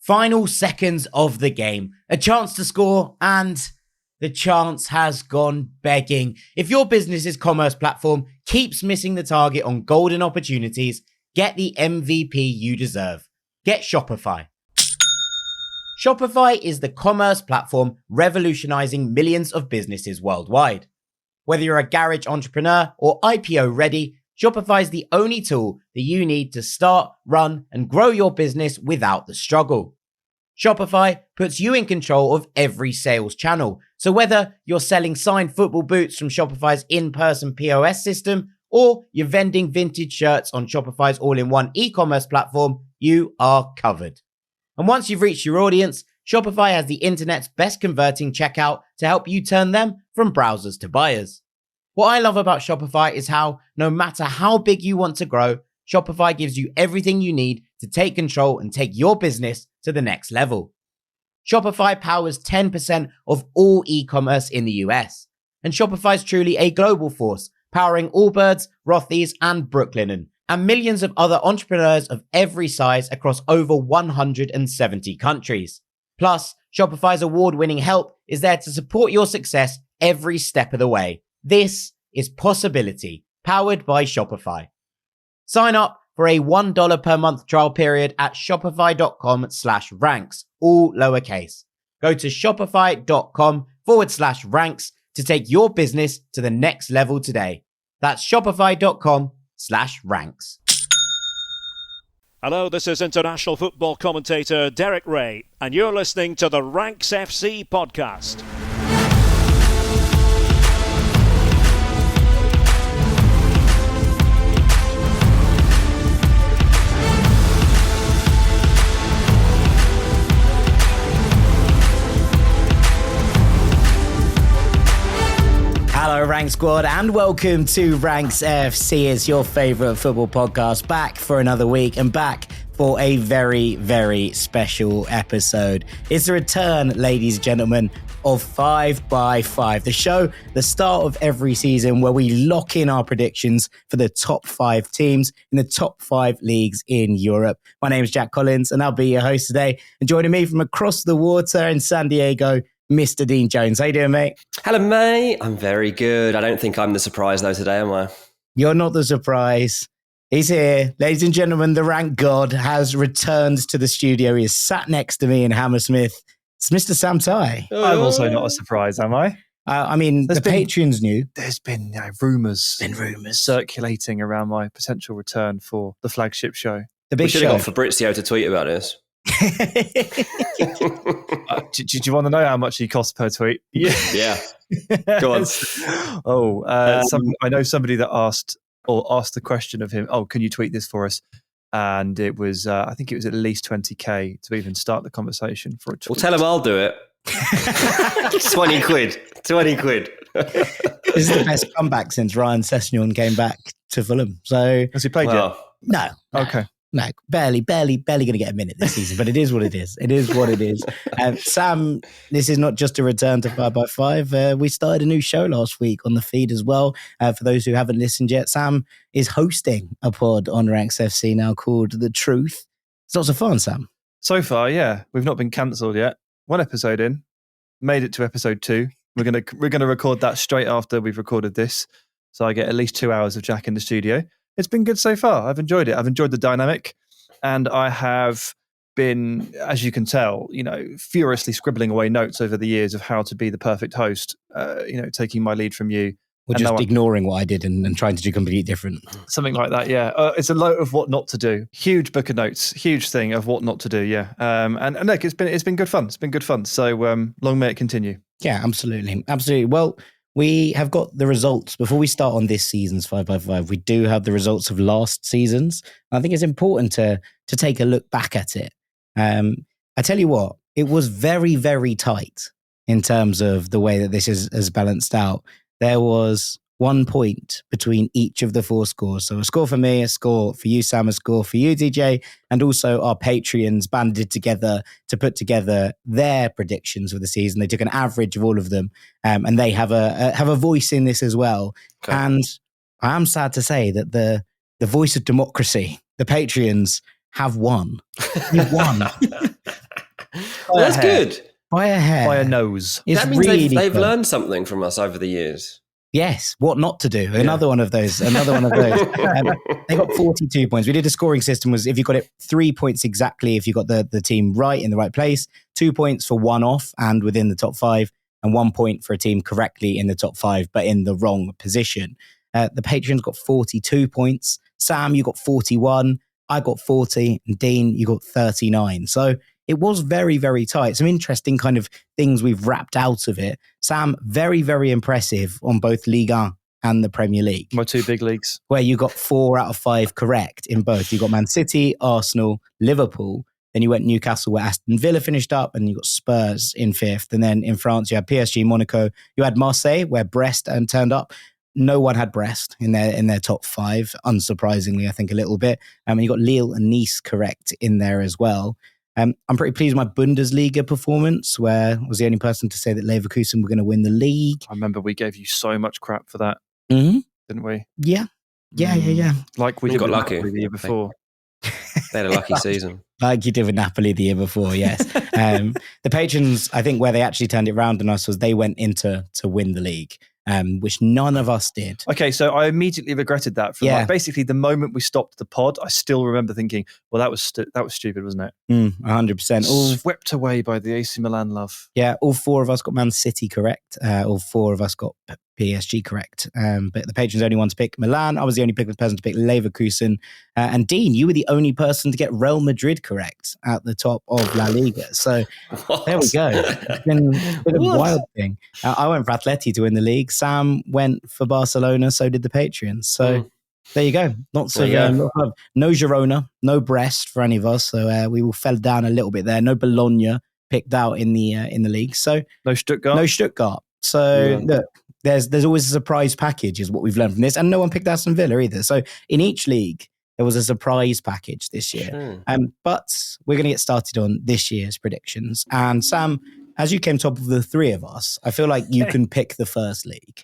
Final seconds of the game, a chance to score, and the chance has gone begging. If your business's commerce platform keeps missing the target on golden opportunities, get the MVP you deserve. Get Shopify. Shopify is the commerce platform revolutionizing millions of businesses worldwide. Whether you're a garage entrepreneur or IPO ready, Shopify is the only tool that you need to start, run, and grow your business without the struggle. Shopify puts you in control of every sales channel. So whether you're selling signed football boots from Shopify's in-person POS system, or you're vending vintage shirts on Shopify's all-in-one e-commerce platform, you are covered. And once you've reached your audience, Shopify has the internet's best converting checkout to help you turn them from browsers to buyers. What I love about Shopify is how, no matter how big you want to grow, Shopify gives you everything you need to take control and take your business to the next level. Shopify powers 10% of all e-commerce in the US. And Shopify is truly a global force, powering Allbirds, Rothy's, and Brooklinen, and millions of other entrepreneurs of every size across over 170 countries. Plus, Shopify's award-winning help is there to support your success every step of the way. This is Possibility, powered by Shopify. Sign up for a $1 per month trial period at shopify.com/ranks, all lowercase. Go to shopify.com/ranks to take your business to the next level today. That's shopify.com/ranks. Hello, this is international football commentator Derek Ray, and you're listening to the Ranks FC podcast. Hello, Rank Squad, and welcome to Ranks FC. It's your favourite football podcast, back for another week and back for a very, very special episode. It's the return, ladies and gentlemen, of 5x5, the show, the start of every season where we lock in our predictions for the top 5 teams in the top 5 leagues in Europe. My name is Jack Collins, and I'll be your host today. And joining me from across the water in San Diego, Mr. Dean Jones. How you doing, mate? Hello, mate. I'm very good. I don't think I'm the surprise, though, today, am I? You're not the surprise. He's here. Ladies and gentlemen, the Rank God has returned to the studio. He is sat next to me in Hammersmith. It's Mr. Sam Tighe. I'm also not a surprise, am I? The Patreons knew. There's been rumours circulating around my potential return for the flagship show. The big we should show. have got Fabrizio to tweet about this. Do you want to know how much he costs per tweet? Yeah. Go on. I know somebody that asked the question of him, can you tweet this for us? And it was, I think it was at least 20k to even start the conversation for a tweet. Well, tell him I'll do it. 20 quid. 20 quid. This is the best comeback since Ryan Sessegnon came back to Fulham. So has he played yet? No. Okay. No, barely going to get a minute this season, but it is what it is. It is what it is. Sam, this is not just a return to 5x5. We started a new show last week on the feed as well. For those who haven't listened yet, Sam is hosting a pod on Ranks FC now called The Truth. It's lots of fun, Sam. So far, yeah. We've not been cancelled yet. 1 episode in, made it to episode 2. We're gonna record that straight after we've recorded this. So I get at least 2 hours of Jack in the studio. It's been good so far. I've enjoyed it. I've enjoyed the dynamic, and I have been, as you can tell, furiously scribbling away notes over the years of how to be the perfect host. Taking my lead from you, or just ignoring what I did and trying to do completely different. Something like that. Yeah, it's a lot of what not to do. Huge book of notes. Huge thing of what not to do. Yeah, and look, it's been good fun. It's been good fun. So long may it continue. Yeah, absolutely. Well, we have got the results. Before we start on this season's 5x5, we do have the results of last season's. I think it's important to take a look back at it. I tell you what, it was very, very tight in terms of the way that this has balanced out. There was 1 point between each of the 4 scores. So a score for me, a score for you, Sam, a score for you, DJ, and also our Patreons banded together to put together their predictions for the season. They took an average of all of them, and they have a voice in this as well. Okay. And I am sad to say that the voice of democracy, the Patreons, have won. You've won. Well, that's good. By a hair. By a nose. It's That means really they've close. learned something from us over the years. Yes, what not to do. Another one of those. They got 42 points. We did a scoring system was if you got it 3 points exactly if you got the team right in the right place, 2 points for one off and within the top 5, and 1 point for a team correctly in the top 5 but in the wrong position. The Patrons got 42 points. Sam, you got 41. I got 40. And Dean, you got 39. So it was very, very tight. Some interesting kind of things we've wrapped out of it. Sam, very, very impressive on both Ligue 1 and the Premier League. My 2 big leagues. Where you got 4 out of 5 correct in both. You got Man City, Arsenal, Liverpool. Then you went Newcastle where Aston Villa finished up, and you got Spurs in 5th. And then in France, you had PSG, Monaco. You had Marseille where Brest turned up. No one had Brest in their top 5, unsurprisingly, I think a little bit. And you got Lille and Nice correct in there as well. I'm pretty pleased with my Bundesliga performance, where I was the only person to say that Leverkusen were going to win the league. I remember we gave you so much crap for that, didn't we? Yeah. Like we You did got with lucky. Napoli the year before. They had a lucky season. Like you did with Napoli the year before, yes. The Patrons, I think where they actually turned it round on us was they went into to win the league, which none of us did. Okay, so I immediately regretted that. Like basically the moment we stopped the pod, I still remember thinking, well, that was stupid, wasn't it? 100%. Swept away by the AC Milan love. Yeah, all 4 of us got Man City correct. All 4 of us got PSG correct. But the Patrons only one to pick Milan. I was the only person to pick Leverkusen. And Dean, you were the only person to get Real Madrid correct at the top of La Liga. So there we go. It's been a wild thing. I went for Atleti to win the league. Sam went for Barcelona. So did the Patrons. So there you go. No Girona, no Brest for any of us. So we all fell down a little bit there. No Bologna picked out in the league. So no Stuttgart. So look, there's always a surprise package is what we've learned from this. And no one picked Aston Villa either. So in each league, there was a surprise package this year. But we're going to get started on this year's predictions. And Sam, as you came top of the 3 of us, I feel like you can pick the first league.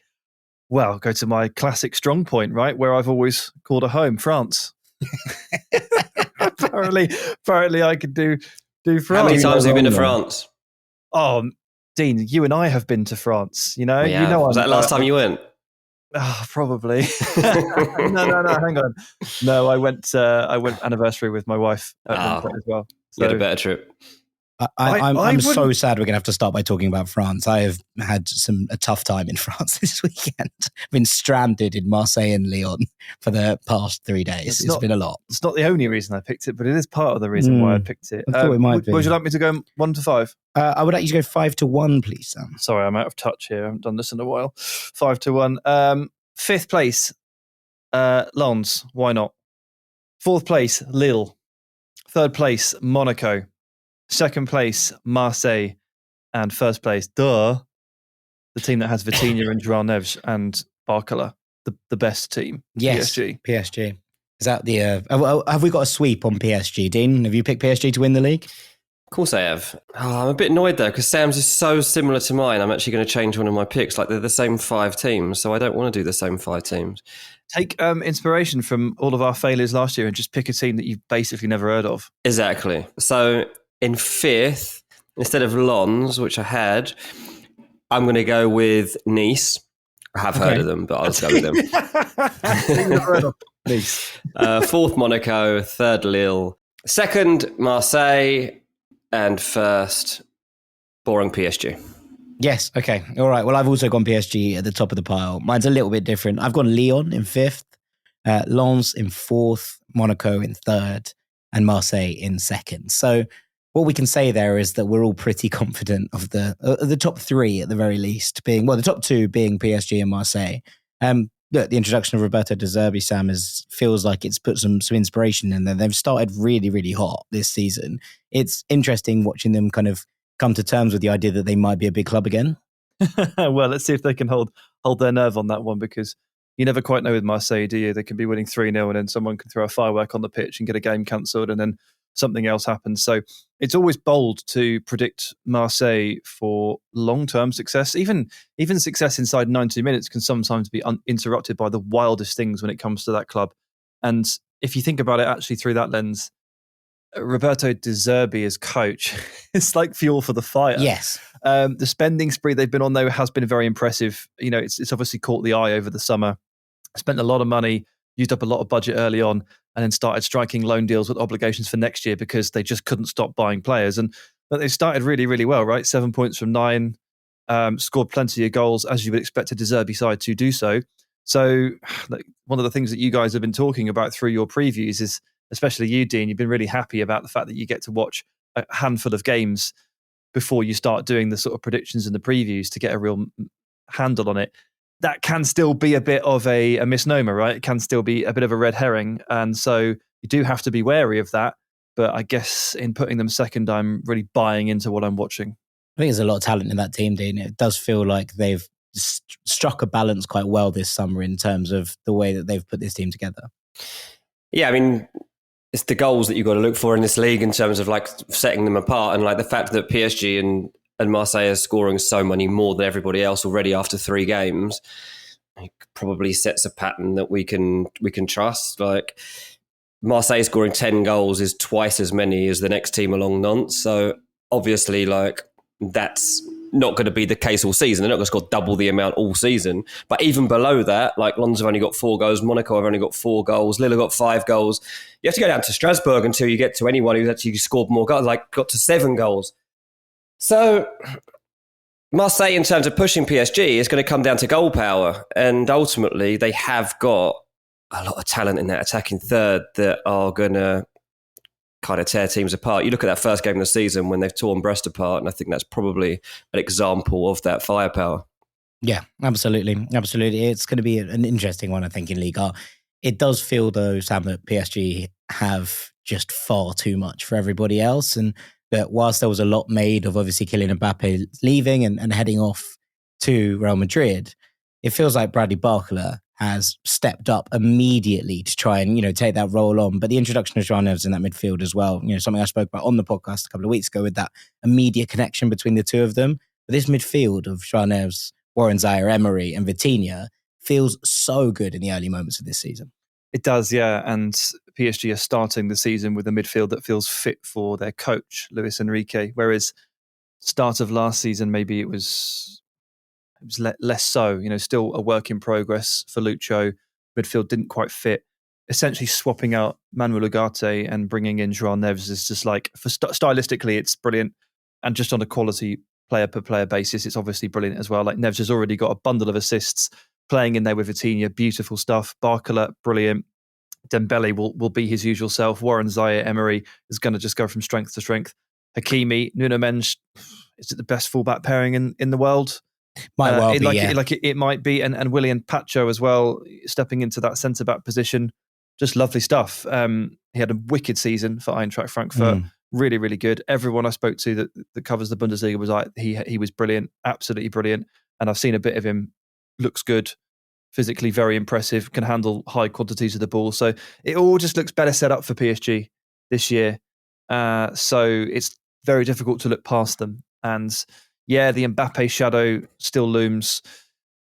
Well, go to my classic strong point, right? Where I've always called a home, France. apparently I could do France. How many times have you been to France? Oh, Dean, you and I have been to France. You know, Was that last time you went? Oh, probably. No, hang on. No, I went anniversary with my wife at one point as well. You had a better trip. I'm so sad we're going to have to start by talking about France. I have had a tough time in France this weekend. I've been stranded in Marseille and Lyon for the past 3 days. It's been a lot. It's not the only reason I picked it, but it is part of the reason why I picked it. I thought it might be. Would you like me to go 1 to 5? I would like you to go 5 to 1, please, Sam. Sorry, I'm out of touch here. I haven't done this in a while. 5 to 1. 5th place, Lens. Why not? 4th place, Lille. 3rd place, Monaco. 2nd place, Marseille. And 1st place, the team that has Vitinha and João Neves and Barcola, the best team. Yes, PSG. Is that the... have we got a sweep on PSG, Dean? Have you picked PSG to win the league? Of course I have. I'm a bit annoyed though, because Sam's is so similar to mine. I'm actually going to change one of my picks. Like they're the same 5 teams, so I don't want to do the same 5 teams. Take inspiration from all of our failures last year and just pick a team that you've basically never heard of. Exactly. So in 5th, instead of Lens, which I had, I'm going to go with Nice. I have heard of them, but I'll just go with them. Nice. 4th, Monaco. 3rd, Lille. 2nd, Marseille. And 1st, boring PSG. Yes. Okay. All right. Well, I've also gone PSG at the top of the pile. Mine's a little bit different. I've gone Lyon in 5th, Lens in 4th, Monaco in 3rd, and Marseille in 2nd. So what we can say there is that we're all pretty confident of the top 3 at the very least being, well, the top 2 being PSG and Marseille. Look, the introduction of Roberto De Zerbi, Sam, feels like it's put some inspiration in there. They've started really, really hot this season. It's interesting watching them kind of come to terms with the idea that they might be a big club again. Well, let's see if they can hold their nerve on that one, because you never quite know with Marseille, do you? They can be winning 3-0 and then someone can throw a firework on the pitch and get a game cancelled and then something else happens. So it's always bold to predict Marseille for long-term success. Even success inside 90 minutes can sometimes be interrupted by the wildest things when it comes to that club. And if you think about it actually through that lens, Roberto De Zerbi as coach, it's like fuel for the fire. Yes. The spending spree they've been on, though, has been very impressive. It's obviously caught the eye over the summer. Spent a lot of money, used up a lot of budget early on, and then started striking loan deals with obligations for next year because they just couldn't stop buying players. But they started really, really well, right? 7 points from 9, scored plenty of goals, as you would expect a De Zerbi side to do so. So one of the things that you guys have been talking about through your previews is, especially you, Dean, you've been really happy about the fact that you get to watch a handful of games before you start doing the sort of predictions and the previews to get a real handle on it. That can still be a bit of a misnomer, right? It can still be a bit of a red herring. And so you do have to be wary of that. But I guess in putting them second, I'm really buying into what I'm watching. I think there's a lot of talent in that team, Dean. It does feel like they've struck a balance quite well this summer in terms of the way that they've put this team together. Yeah, I mean, it's the goals that you've got to look for in this league in terms of like setting them apart, and like the fact that PSG and Marseille are scoring so many more than everybody else already after 3 games. It probably sets a pattern that we can trust. Like Marseille scoring 10 goals is twice as many as the next team along Nantes. So obviously, like that's not going to be the case all season. They're not going to score double the amount all season. But even below that, like Lens have only got 4 goals, Monaco have only got 4 goals, Lille have got 5 goals. You have to go down to Strasbourg until you get to anyone who's actually scored more goals, like got to 7 goals. So Marseille, in terms of pushing PSG, is going to come down to goal power. And ultimately, they have got a lot of talent in that attacking third that are going to kind of tear teams apart. You look at that first game of the season when they've torn Brest apart, and I think that's probably an example of that firepower. Yeah, absolutely. Absolutely. It's going to be an interesting one, I think, in Liga. It does feel, though, Sam, that PSG have just far too much for everybody else. And that whilst there was a lot made of obviously Kylian Mbappe leaving and heading off to Real Madrid, it feels like Bradley Barcola has stepped up immediately to try and, take that role on. But the introduction of João Neves in that midfield as well, something I spoke about on the podcast a couple of weeks ago with that immediate connection between the two of them. But this midfield of João Neves, Warren Zaire-Emery and Vitinha feels so good in the early moments of this season. It does, yeah. And PSG are starting the season with a midfield that feels fit for their coach, Luis Enrique, whereas start of last season, maybe it was less so, still a work in progress for Lucho. Midfield didn't quite fit. Essentially swapping out Manuel Ugarte and bringing in João Neves is just like, stylistically, it's brilliant. And just on a quality player per player basis, it's obviously brilliant as well. Like Neves has already got a bundle of assists playing in there with Vitinha, beautiful stuff. Barcola, brilliant. Dembele will be his usual self. Warren Zaire-Emery is going to just go from strength to strength. Hakimi, Nuno Mendes, is it the best fullback pairing in the world? Might well be, it might be, and Willian Pacho as well, stepping into that centre back position. Just lovely stuff. He had a wicked season for Eintracht Frankfurt. Really, really good. Everyone I spoke to that covers the Bundesliga was like, he was brilliant, absolutely brilliant. And I've seen a bit of him. Looks good, physically very impressive, can handle high quantities of the ball. So it all just looks better set up for PSG this year. So it's very difficult to look past them. And yeah, the Mbappe shadow still looms.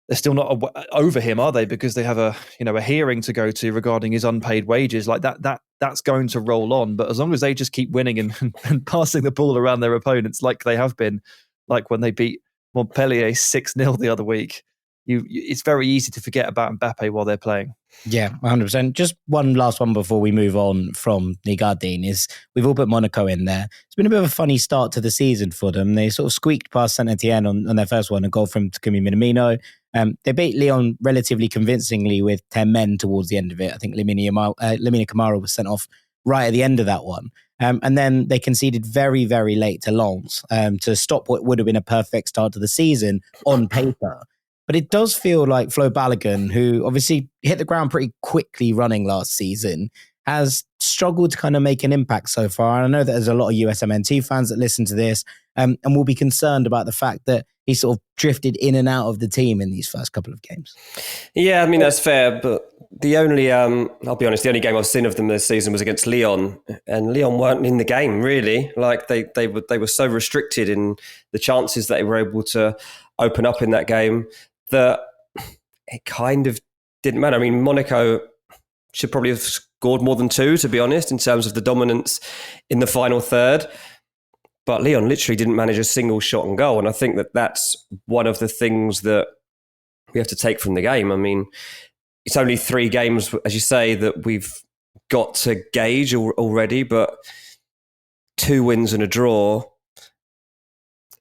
They're still not over him, are they? Because they have a hearing to go to regarding his unpaid wages. Like that's going to roll on. But as long as they just keep winning and passing the ball around their opponents like they have been, like when they beat Montpellier 6-0 the other week, it's very easy to forget about Mbappe while they're playing. Yeah, 100%. Just one last one before we move on from Liga, Dean, is we've all put Monaco in there. It's been a bit of a funny start to the season for them. They sort of squeaked past Saint-Etienne on their first one, a goal from Takumi Minamino. They beat Lyon relatively convincingly with 10 men towards the end of it. I think Lamine Camara was sent off right at the end of that one. And then they conceded very, very late to Lens to stop what would have been a perfect start to the season on paper. But it does feel like Flo Balogun, who obviously hit the ground pretty quickly running last season, has struggled to kind of make an impact so far. And I know that there's a lot of USMNT fans that listen to this and will be concerned about the fact that he sort of drifted in and out of the team in these first couple of games. Yeah, I mean, that's fair. But the only, I'll be honest, the only game I've seen of them this season was against Lyon. And Lyon weren't in the game, really. Like they were so restricted in the chances that they were able to open up in that game that it kind of didn't matter. I mean, Monaco should probably have scored more than 2, to be honest, in terms of the dominance in the final third. But Lyon literally didn't manage a single shot on goal. And I think that that's one of the things that we have to take from the game. I mean, it's only 3 games, as you say, that we've got to gauge already, but 2 wins and a draw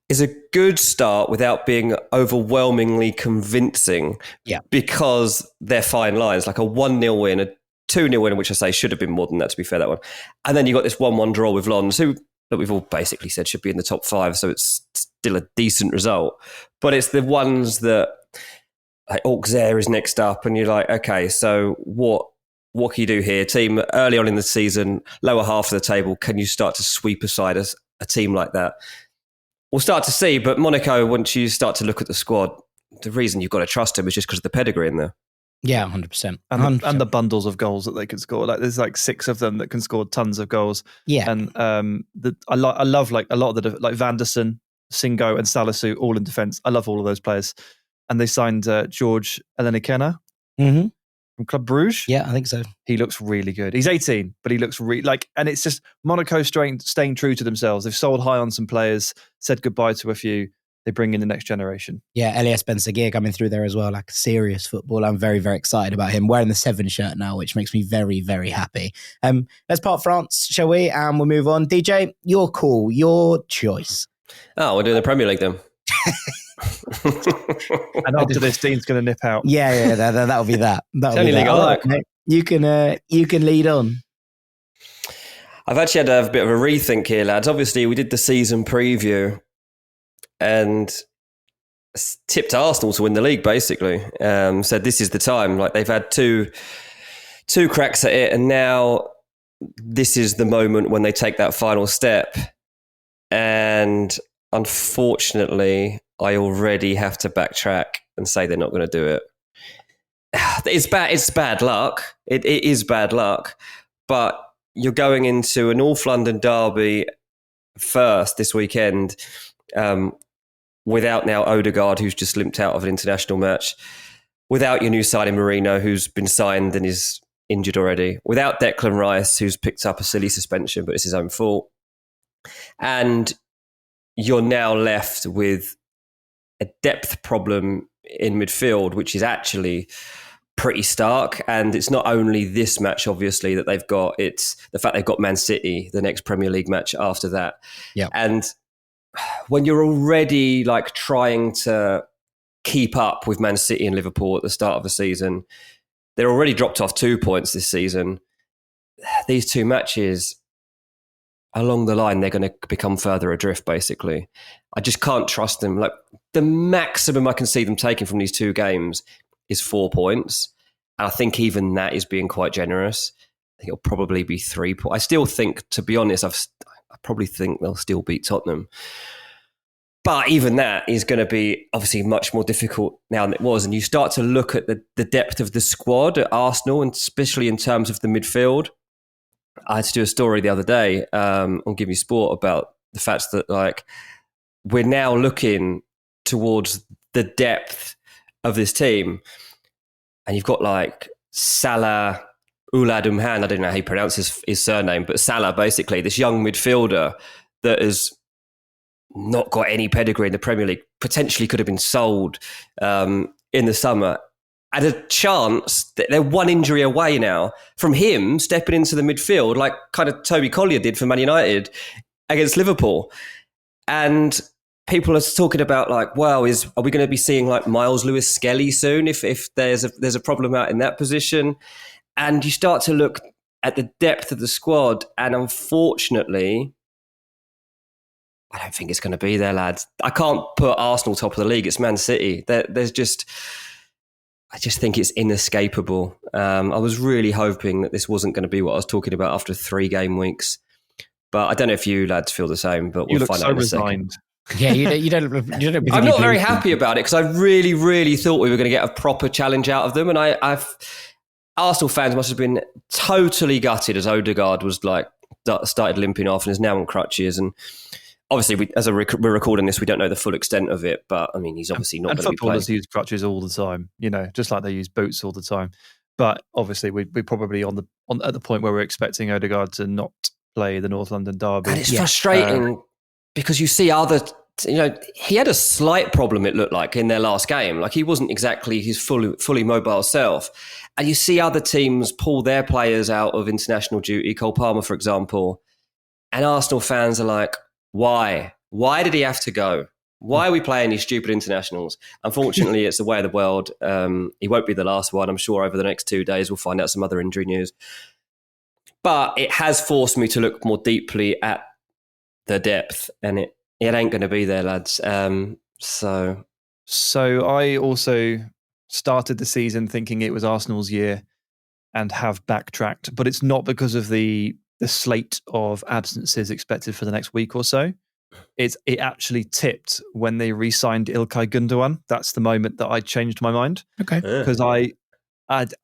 is a good start without being overwhelmingly convincing. Yeah. Because they're fine lines, like a 1-0 win, a 2-0 win, which I say should have been more than that, to be fair, that one. And then you got this 1-1 draw with Lons, who that we've all basically said should be in the top 5, so it's still a decent result. But it's the ones that, like Auxerre is next up, and you're like, okay, so what can you do here? Team early on in the season, lower half of the table, can you start to sweep aside a team like that? We'll start to see, but Monaco, once you start to look at the squad, the reason you've got to trust them is just because of the pedigree in there. Yeah, 100%. And the bundles of goals that they can score. Like there's like 6 of them that can score tons of goals. Yeah. And I love like a lot of the like Vanderson, Singo and Salisu all in defence. I love all of those players. And they signed George Elenikena from Club Bruges. Yeah, I think so. He looks really good. He's 18, but he looks and it's just Monaco staying true to themselves. They've sold high on some players, said goodbye to a few. They bring in the next generation. Yeah, Elias Ben-Seguir coming through there as well, like serious football. I'm very, very excited about him. Wearing the 7 shirt now, which makes me very, very happy. Let's part France, shall we? And we'll move on. DJ, your call, your choice. Oh, we're doing the Premier League then. And after this, Dean's going to nip out. Yeah, that'll be that. That'll be league I like. You can lead on. I've actually had a bit of a rethink here, lads. Obviously, we did the season preview and tipped Arsenal to win the league, basically. Said this is the time. Like they've had two cracks at it, and now this is the moment when they take that final step. And unfortunately, I already have to backtrack and say they're not going to do it. It's bad luck. It is bad luck. But you're going into a North London derby first this weekend without now Odegaard, who's just limped out of an international match, without your new signing Marino, who's been signed and is injured already, without Declan Rice, who's picked up a silly suspension, but it's his own fault. And you're now left with a depth problem in midfield, which is actually pretty stark. And it's not only this match, obviously, that they've got, it's the fact they've got Man City, the next Premier League match after that. Yeah. And when you're already like trying to keep up with Man City and Liverpool at the start of the season, they're already dropped off 2 points this season. These 2 matches, along the line, they're going to become further adrift, basically. I just can't trust them. Like the maximum I can see them taking from these 2 games is 4 points. And I think even that is being quite generous. I think it'll probably be 3 points. I still think, to be honest, I probably think they'll still beat Tottenham. But even that is going to be obviously much more difficult now than it was. And you start to look at the depth of the squad at Arsenal, and especially in terms of the midfield. I had to do a story the other day on Give Me Sport about the fact that like we're now looking towards the depth of this team, and you've got like Salah Ouladumhan, I don't know how he pronounces his surname, but Salah, basically this young midfielder that has not got any pedigree in the Premier League, potentially could have been sold in the summer. Had a chance that they're 1 injury away now from him stepping into the midfield, like kind of Toby Collier did for Man United against Liverpool. And people are talking about like, wow, are we going to be seeing like Miles Lewis-Skelly soon if there's a problem out in that position? And you start to look at the depth of the squad, and unfortunately, I don't think it's going to be there, lads. I can't put Arsenal top of the league. It's Man City. I just think it's inescapable. I was really hoping that this wasn't going to be what I was talking about after 3 game weeks. But I don't know if you lads feel the same, but we'll find out in a second. Yeah, you don't. I'm not very happy about it because I really, really thought we were going to get a proper challenge out of them. And Arsenal fans must have been totally gutted as Odegaard was like started limping off and is now on crutches. And obviously, we're recording this, we don't know the full extent of it, but I mean, he's obviously not going to be playing. Footballers use crutches all the time, just like they use boots all the time. But obviously, we're probably at the point where we're expecting Odegaard to not play the North London derby. And it's frustrating because you see he had a slight problem, it looked like, in their last game. Like, he wasn't exactly his fully mobile self. And you see other teams pull their players out of international duty, Cole Palmer, for example. And Arsenal fans are like, why? Why did he have to go? Why are we playing these stupid internationals? Unfortunately, it's the way of the world. He won't be the last one. I'm sure over the next 2 days, we'll find out some other injury news. But it has forced me to look more deeply at the depth, and it ain't going to be there, lads. So I also started the season thinking it was Arsenal's year and have backtracked, but it's not because of the slate of absences expected for the next week or so. It actually tipped when they re-signed Ilkay Gundogan. That's the moment that I changed my mind. Okay. Because I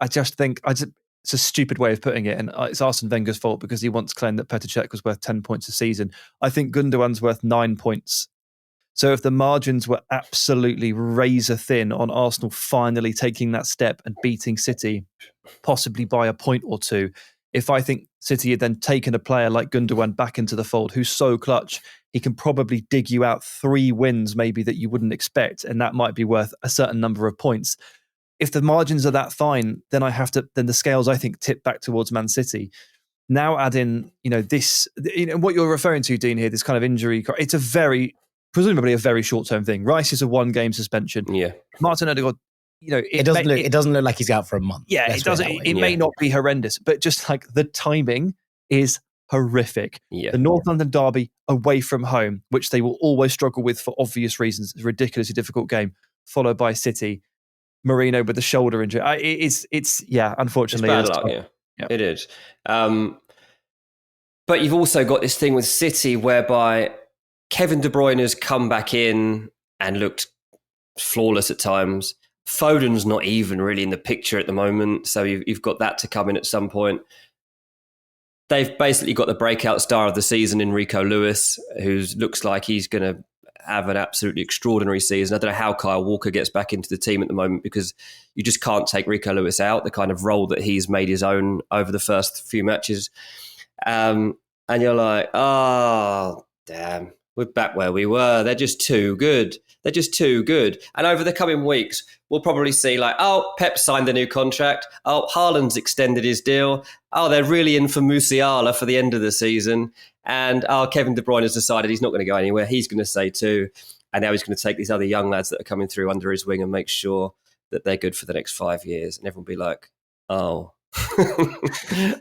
just think it's a stupid way of putting it, and it's Arsene Wenger's fault because he once claimed that Petr Cech was worth 10 points a season. I think Gundogan's worth 9 points. So if the margins were absolutely razor thin on Arsenal finally taking that step and beating City, possibly by a point or two, if I think City had then taken a player like Gundogan back into the fold, who's so clutch, he can probably dig you out 3 wins maybe that you wouldn't expect, and that might be worth a certain number of points. If the margins are that fine, then then the scales, I think, tip back towards Man City. Now add in, what you're referring to, Dean, here, this kind of injury. It's presumably a very short-term thing. Rice is a 1-game suspension. Yeah. Martin Odegaard, it doesn't look like he's out for a month. Yeah, it doesn't. It may not be horrendous, but just like the timing is horrific. Yeah. The North London derby away from home, which they will always struggle with for obvious reasons, it's a ridiculously difficult game, followed by City. Marino with the shoulder injury. Unfortunately, it's bad luck. Yeah, it is. But you've also got this thing with City whereby Kevin De Bruyne has come back in and looked flawless at times. Foden's not even really in the picture at the moment, so you've got that to come in at some point. They've basically got the breakout star of the season in Rico Lewis, who looks like he's going to have an absolutely extraordinary season. I don't know how Kyle Walker gets back into the team at the moment because you just can't take Rico Lewis out, the kind of role that he's made his own over the first few matches. And you're like, oh, damn, we're back where we were. They're just too good. And over the coming weeks, we'll probably see Pep signed a new contract. Oh, Haaland's extended his deal. Oh, they're really in for Musiala for the end of the season. And Kevin De Bruyne has decided he's not going to go anywhere. He's going to stay too. And now he's going to take these other young lads that are coming through under his wing and make sure that they're good for the next 5 years. And everyone will be like, oh,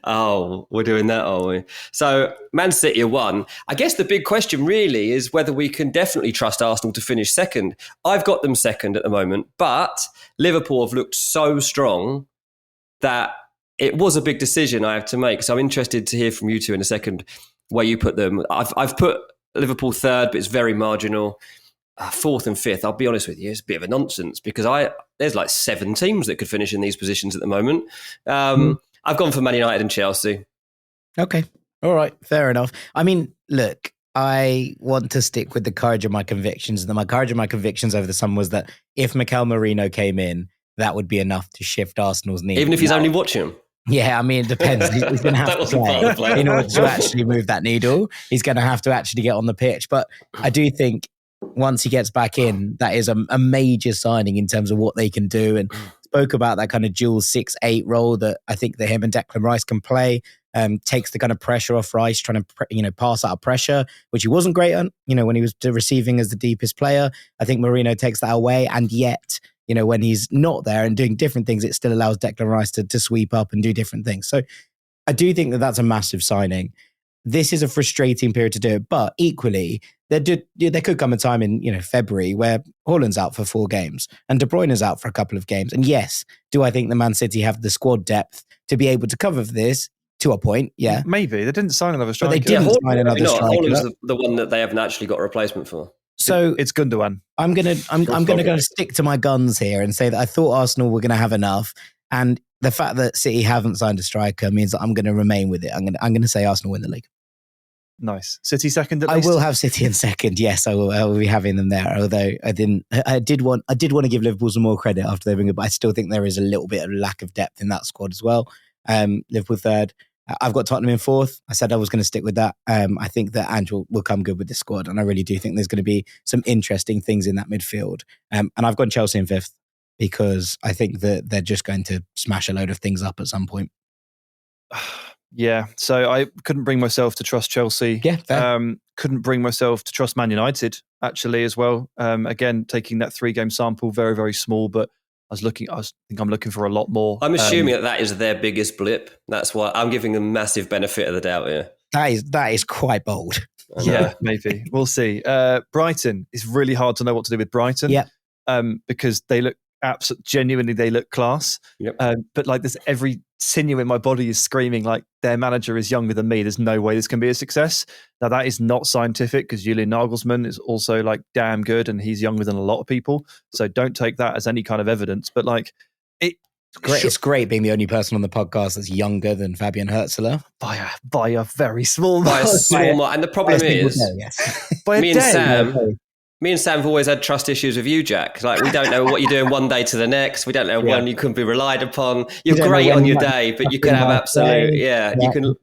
oh, we're doing that, are we? So Man City are 1. I guess the big question really is whether we can definitely trust Arsenal to finish second. I've got them second at the moment, but Liverpool have looked so strong that it was a big decision I have to make. So I'm interested to hear from you two in a second where you put them. I've put Liverpool 3rd, but it's very marginal. 4th and 5th, I'll be honest with you, it's a bit of a nonsense because there's 7 teams that could finish in these positions at the moment. I've gone for Man United and Chelsea. Okay. All right. Fair enough. I mean, look, I want to stick with the courage of my convictions. And my courage of my convictions over the summer was that if Mikel Merino came in, that would be enough to shift Arsenal's knee. Even if he's only watching? Yeah, I mean, it depends. He's going to have to play in order to actually move that needle. He's going to have to actually get on the pitch. But I do think once he gets back in, that is a major signing in terms of what they can do. And spoke about that kind of dual 6-8 role that I think that him and Declan Rice can play. Takes the kind of pressure off Rice, trying to pass out of pressure, which he wasn't great on, when he was receiving as the deepest player. I think Marino takes that away. And yet, when he's not there and doing different things, it still allows Declan Rice to sweep up and do different things. So I do think that that's a massive signing. This is a frustrating period to do it, but equally, there could come a time in February where Haaland's out for 4 games and De Bruyne is out for a couple of games. And yes, do I think the Man City have the squad depth to be able to cover this? To a point, yeah. Maybe. They didn't sign another striker. But they didn't sign another striker. Haaland's the one that they haven't actually got a replacement for. So it's Gundogan. I'm gonna stick to my guns here and say that I thought Arsenal were gonna have enough. And the fact that City haven't signed a striker means that I'm gonna remain with it. I'm gonna say Arsenal win the league. Nice. City second at I least? will have City in second. Yes, I will be having them there. Although I did want to give Liverpool some more credit after they bring it, but I still think there is a little bit of lack of depth in that squad as well. Liverpool third. I've got Tottenham in fourth. I said I was going to stick with that. I think that Ange will come good with this squad, and I really do think there's going to be some interesting things in that midfield. And I've got Chelsea in fifth because I think that they're just going to smash a load of things up at some point. Yeah, so I couldn't bring myself to trust Chelsea. Yeah, fair. Couldn't bring myself to trust Man United, actually, as well. Again, taking that 3-game sample, very, very small, but I think I'm looking for a lot more. I'm assuming that is their biggest blip. That's why I'm giving them massive benefit of the doubt here. That is quite bold. Yeah, maybe. We'll see. Brighton, it's really hard to know what to do with Brighton. Yeah. Because they look genuinely, they look class. Yep. But like there's every sinew in my body is screaming like their manager is younger than me. There's no way this can be a success. Now that is not scientific because Julian Nagelsmann is also like damn good and he's younger than a lot of people. So don't take that as any kind of evidence. But like it's great being the only person on the podcast that's younger than Fabian Hürzeler. By a very small By a small mark. And the problem is, me and Sam have always had trust issues with you, Jack. Like, we don't know what you're doing one day to the next. We don't know when you can be relied upon. You're great on your day, but you can have absolute, you can,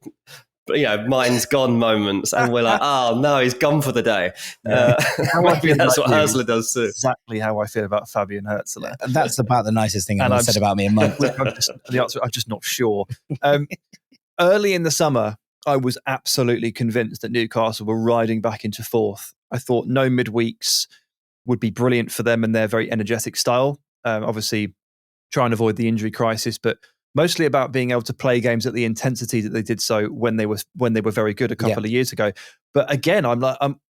mine's gone moments. And we're like, oh, no, he's gone for the day. Maybe that's what Hürzeler does too. Exactly how I feel about Fabian Hürzeler. And that's about the nicest thing I've said about me in months. The answer, I'm just not sure. Early in the summer, I was absolutely convinced that Newcastle were riding back into fourth. I thought no midweeks would be brilliant for them and their very energetic style. Obviously, try and avoid the injury crisis, but mostly about being able to play games at the intensity that they did so when they were very good a couple of years ago. But again, I'm like,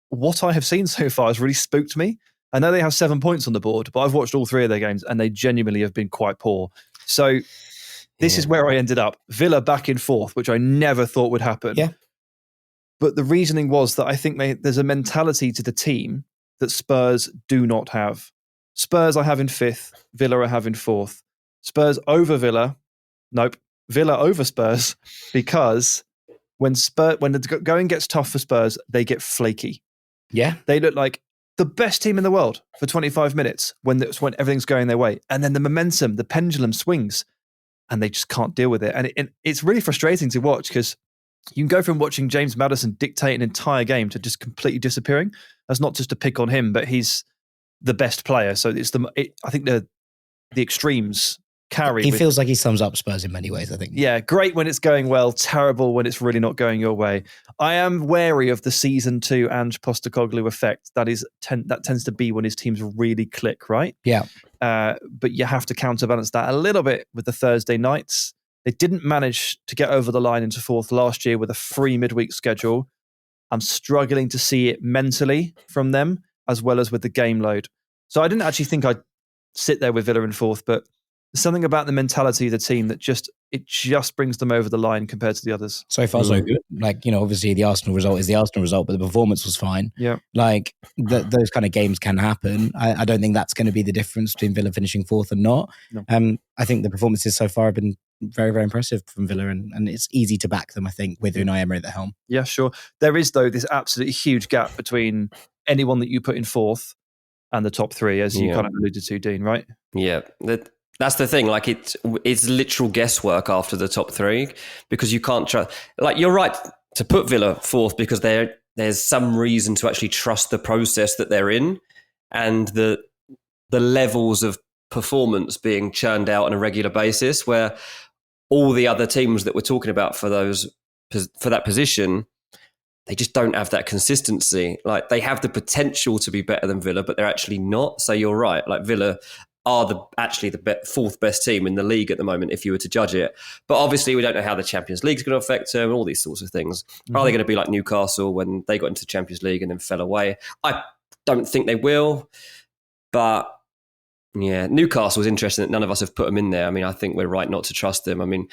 what I have seen so far has really spooked me. I know they have 7 points on the board, but I've watched all 3 of their games and they genuinely have been quite poor. So this is where I ended up. Villa back in fourth, which I never thought would happen. Yeah. But the reasoning was that I think there's a mentality to the team that Spurs do not have. Spurs I have in fifth, Villa I have in fourth. Spurs over Villa, nope. Villa over Spurs, because when the going gets tough for Spurs, they get flaky. Yeah. They look like the best team in the world for 25 minutes when everything's going their way. And then the momentum, the pendulum swings, and they just can't deal with it. And it's really frustrating to watch because you can go from watching James Maddison dictate an entire game to just completely disappearing. That's not just a pick on him, but he's the best player. So I think the extremes carry. He feels like he sums up Spurs in many ways, I think. Yeah, great when it's going well, terrible when it's really not going your way. I am wary of the season 2 Ange Postecoglou effect. That tends to be when his teams really click, right? Yeah. But you have to counterbalance that a little bit with the Thursday nights. They didn't manage to get over the line into fourth last year with a free midweek schedule. I'm struggling to see it mentally from them as well as with the game load. So I didn't actually think I'd sit there with Villa in fourth, but there's something about the mentality of the team that just brings them over the line compared to the others. So far, so good. Like, obviously the Arsenal result is the Arsenal result, but the performance was fine. Yeah. Like, those kind of games can happen. I don't think that's going to be the difference between Villa finishing fourth and not. No. I think the performances so far have been very, very impressive from Villa, and it's easy to back them, I think, with Unai Emery at the helm. Yeah, sure. There is, though, this absolutely huge gap between anyone that you put in fourth and the top 3, as you kind of alluded to, Dean, right? Yeah. That's the thing. Like, it's literal guesswork after the top 3 because you can't trust. Like, you're right to put Villa fourth because there's some reason to actually trust the process that they're in and the levels of performance being churned out on a regular basis, where all the other teams that we're talking about for that position, they just don't have that consistency. Like, they have the potential to be better than Villa, but they're actually not. So you're right. Like, Villa are the fourth best team in the league at the moment, if you were to judge it. But obviously, we don't know how the Champions League is going to affect them and all these sorts of things. Mm-hmm. Are they going to be like Newcastle when they got into the Champions League and then fell away? I don't think they will. But yeah, Newcastle is interesting that none of us have put them in there. I mean, I think we're right not to trust them. I mean,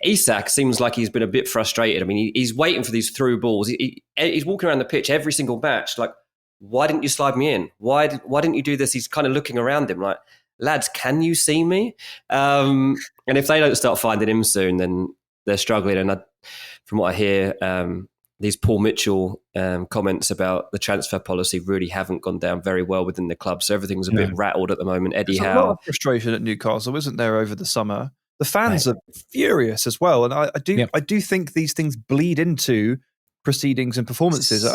Isak seems like he's been a bit frustrated. I mean, he's waiting for these through balls. He's walking around the pitch every single match like, why didn't you slide me in? Why didn't you do this? He's kind of looking around him like, lads, can you see me? And if they don't start finding him soon, then they're struggling. And from what I hear, these Paul Mitchell comments about the transfer policy really haven't gone down very well within the club. So everything's a bit rattled at the moment. Eddie There's Howe. a lot of frustration at Newcastle, isn't there, over the summer? The fans are furious as well. And I do think these things bleed into proceedings and performances.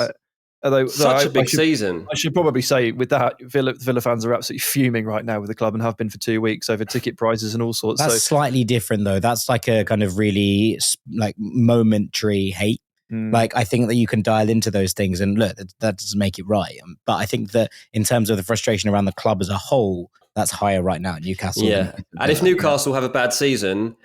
Although Such a big season. I should probably say with that, Villa fans are absolutely fuming right now with the club and have been for 2 weeks over ticket prices and all sorts. That's slightly different though. That's like a kind of really like momentary hate. Like I think that you can dial into those things and look, that doesn't make it right. But I think that in terms of the frustration around the club as a whole, that's higher right now at Newcastle. Yeah. And if Newcastle have a bad season,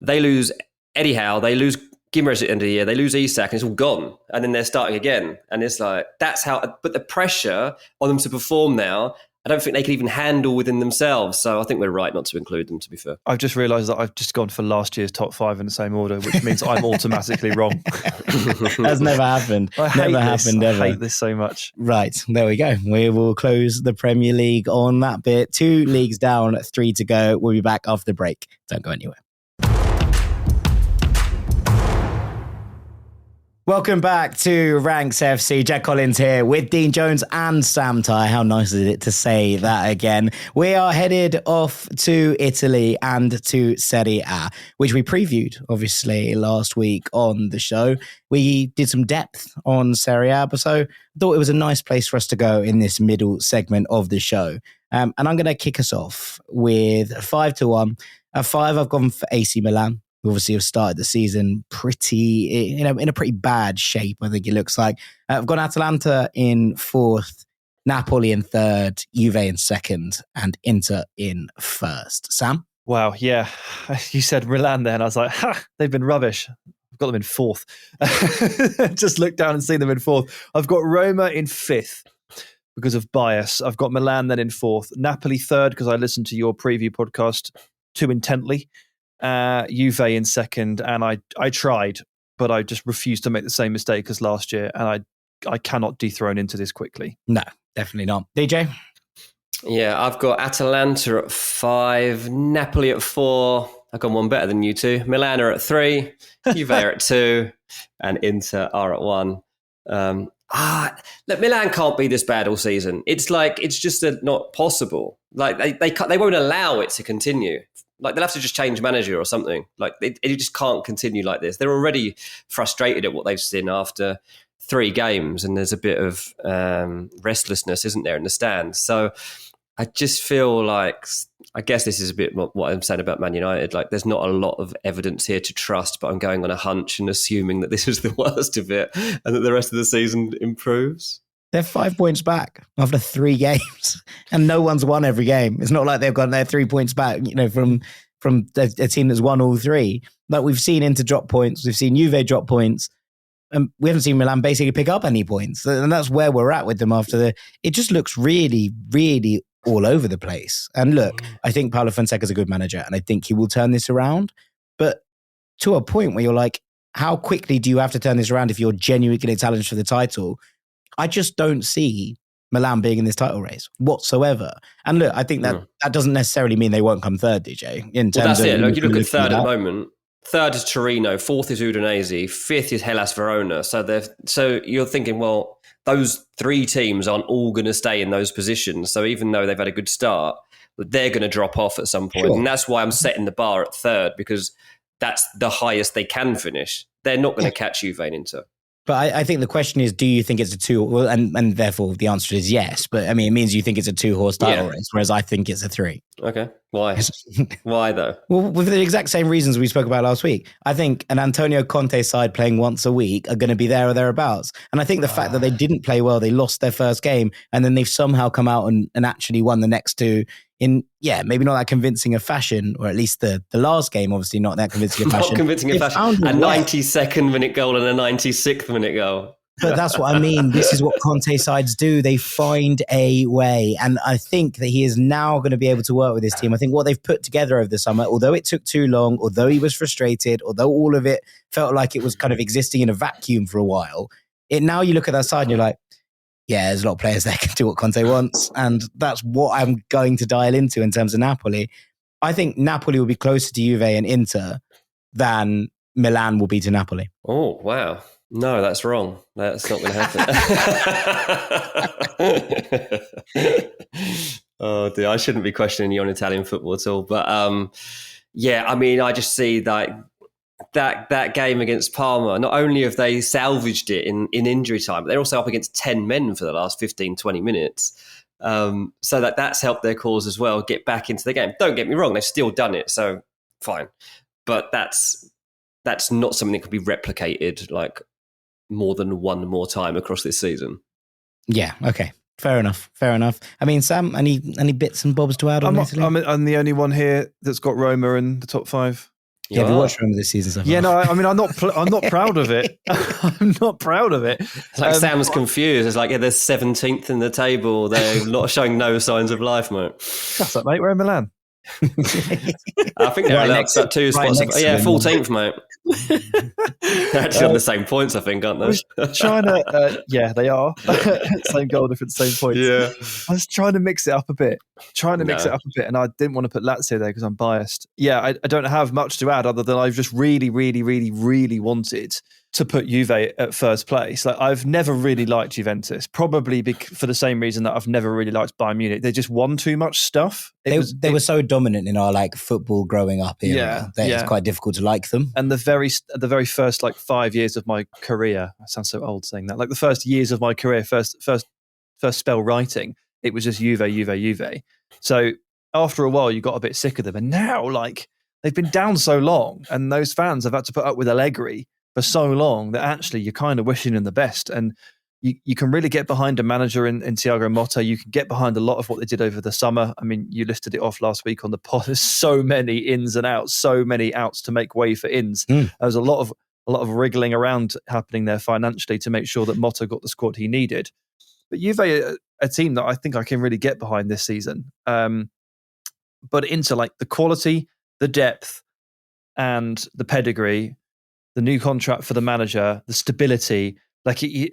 they lose Eddie Howe, they lose Guimaraes at the end of the year, they lose Isak, and it's all gone. And then they're starting again. And it's like, that's how, but the pressure on them to perform now, I don't think they can even handle within themselves. So I think we're right not to include them, to be fair. I've just realised that I've just gone for last year's top 5 in the same order, which means I'm automatically wrong. That's never happened. I hate this so much. Right, there we go. We will close the Premier League on that bit. 2 leagues down, 3 to go. We'll be back after the break. Don't go anywhere. Welcome back to Ranks FC. Jack Collins here with Dean Jones and Sam Tighe. How nice is it to say that again? We are headed off to Italy and to Serie A, which we previewed, obviously, last week on the show. We did some depth on Serie A, so I thought it was a nice place for us to go in this middle segment of the show. And I'm going to kick us off with 5-1. At 5, I've gone for AC Milan. We obviously have started the season in a pretty bad shape, I think it looks like. I've got Atalanta in 4th, Napoli in 3rd, Juve in 2nd, and Inter in 1st. Sam? Wow, yeah. You said Milan there, and I was like, they've been rubbish. I've got them in 4th. Just looked down and seen them in 4th. I've got Roma in 5th because of bias. I've got Milan then in 4th, Napoli 3rd because I listened to your preview podcast too intently. Juve in 2nd, and I tried, but I just refused to make the same mistake as last year, and I cannot dethrone into this quickly. No, definitely not. DJ? Yeah, I've got Atalanta at 5, Napoli at 4. I've gone one better than you two. Milan are at 3, Juve are at 2, and Inter are at 1. Look, Milan can't be this bad all season. It's just not possible. Like they won't allow it to continue. Like they'll have to just change manager or something. Like it just can't continue like this. They're already frustrated at what they've seen after 3 games, and there's a bit of restlessness, isn't there, in the stands? So I just feel like, I guess this is a bit what I'm saying about Man United. Like there's not a lot of evidence here to trust, but I'm going on a hunch and assuming that this is the worst of it and that the rest of the season improves. They're 5 points back after 3 games, and no one's won every game. It's not like they've got their 3 points back, from a team that's won all 3. Like we've seen Inter drop points, we've seen Juve drop points, and we haven't seen Milan basically pick up any points. And that's where we're at with them after it just looks really, really all over the place. And look, I think Paulo Fonseca's a good manager, and I think he will turn this around. But to a point where you're like, how quickly do you have to turn this around if you're genuinely going to challenge for the title? I just don't see Milan being in this title race whatsoever. And look, I think that doesn't necessarily mean they won't come 3rd, DJ. That's it. Look, you look at 3rd at the moment. 3rd is Torino, 4th is Udinese, 5th is Hellas Verona. So you're thinking, well, those 3 teams aren't all going to stay in those positions. So even though they've had a good start, they're going to drop off at some point. Sure. And that's why I'm setting the bar at 3rd, because that's the highest they can finish. They're not going to catch Juve and Inter. But I think the question is, do you think it's a 2? Well, and therefore the answer is yes. But I mean, it means you think it's a 2-horse title race, whereas I think it's a 3. Okay. Why? Why though? Well, with the exact same reasons we spoke about last week. I think an Antonio Conte side playing once a week are going to be there or thereabouts. And I think the fact that they didn't play well, they lost their first game, and then they've somehow come out and actually won the next 2 in, maybe not that convincing a fashion, or at least the last game, obviously not that convincing a fashion. Not convincing a fashion. A 92nd minute goal and a 96th minute goal. But that's what I mean. This is what Conte sides do. They find a way. And I think that he is now going to be able to work with this team. I think what they've put together over the summer, although it took too long, although he was frustrated, although all of it felt like it was kind of existing in a vacuum for a while, now you look at that side and you're like, yeah, there's a lot of players that can do what Conte wants. And that's what I'm going to dial into in terms of Napoli. I think Napoli will be closer to Juve and Inter than Milan will be to Napoli. Oh, wow. No, that's wrong. That's not going to happen. Oh dear, I shouldn't be questioning you on Italian football at all. But yeah, I mean, I just see that game against Parma, not only have they salvaged it in injury time, but they're also up against 10 men for the last 15, 20 minutes. So that's helped their cause as well, get back into the game. Don't get me wrong, they've still done it, so fine. But that's not something that could be replicated like more than one more time across this season. Yeah, okay. Fair enough. I mean, Sam, any bits and bobs to add on Italy? I'm the only one here that's got Roma in the top 5. Yeah, have you watched Roma this season so far? Yeah, no, I mean, I'm not proud of it. I'm not proud of it. It's like Sam's confused. It's like, they're 17th in the table. They're not showing no signs of life, mate. That's it, mate. We're in Milan. I think they're next up 2 spots. 14th, mate. They're actually on the same points, I think, aren't they? Yeah, they are. Same goal difference, same points. Yeah. I was trying to mix it up a bit. And I didn't want to put Lazio there because I'm biased. Yeah, I don't have much to add other than I've just really, really, really, really wanted to put Juve at first place. Like, I've never really liked Juventus, probably for the same reason that I've never really liked Bayern Munich. They just won too much stuff. They were so dominant in our football growing up era that it's quite difficult to like them. And the very first 5 years of my career, I sound so old saying that. Like the first years of my career, first spell writing, it was just Juve. So after a while, you got a bit sick of them, and now they've been down so long, and those fans have had to put up with Allegri for so long that actually you're kind of wishing them the best. And you can really get behind a manager in Thiago Motta. You can get behind a lot of what they did over the summer. I mean, you listed it off last week on the pod. There's so many ins and outs, so many outs to make way for ins. There's a lot of wriggling around happening there financially to make sure that Motta got the squad he needed. But Juve are a team that I think I can really get behind this season. But into the quality, the depth, and the pedigree, the new contract for the manager, the stability, we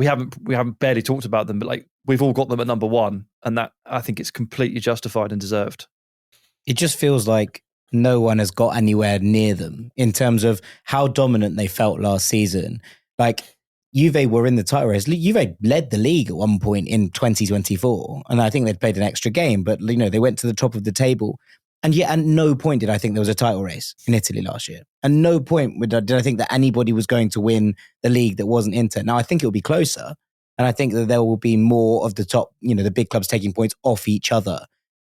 haven't barely talked about them, but we've all got them at number 1, and that I think it's completely justified and deserved. It just feels like no one has got anywhere near them in terms of how dominant they felt last season. Juve were in the title race. Juve led the league at one point in 2024, and I think they'd played an extra game, but they went to the top of the table. And yet at no point did I think there was a title race in Italy last year. At no point did I think that anybody was going to win the league that wasn't Inter. Now, I think it will be closer. And I think that there will be more of the top, the big clubs taking points off each other.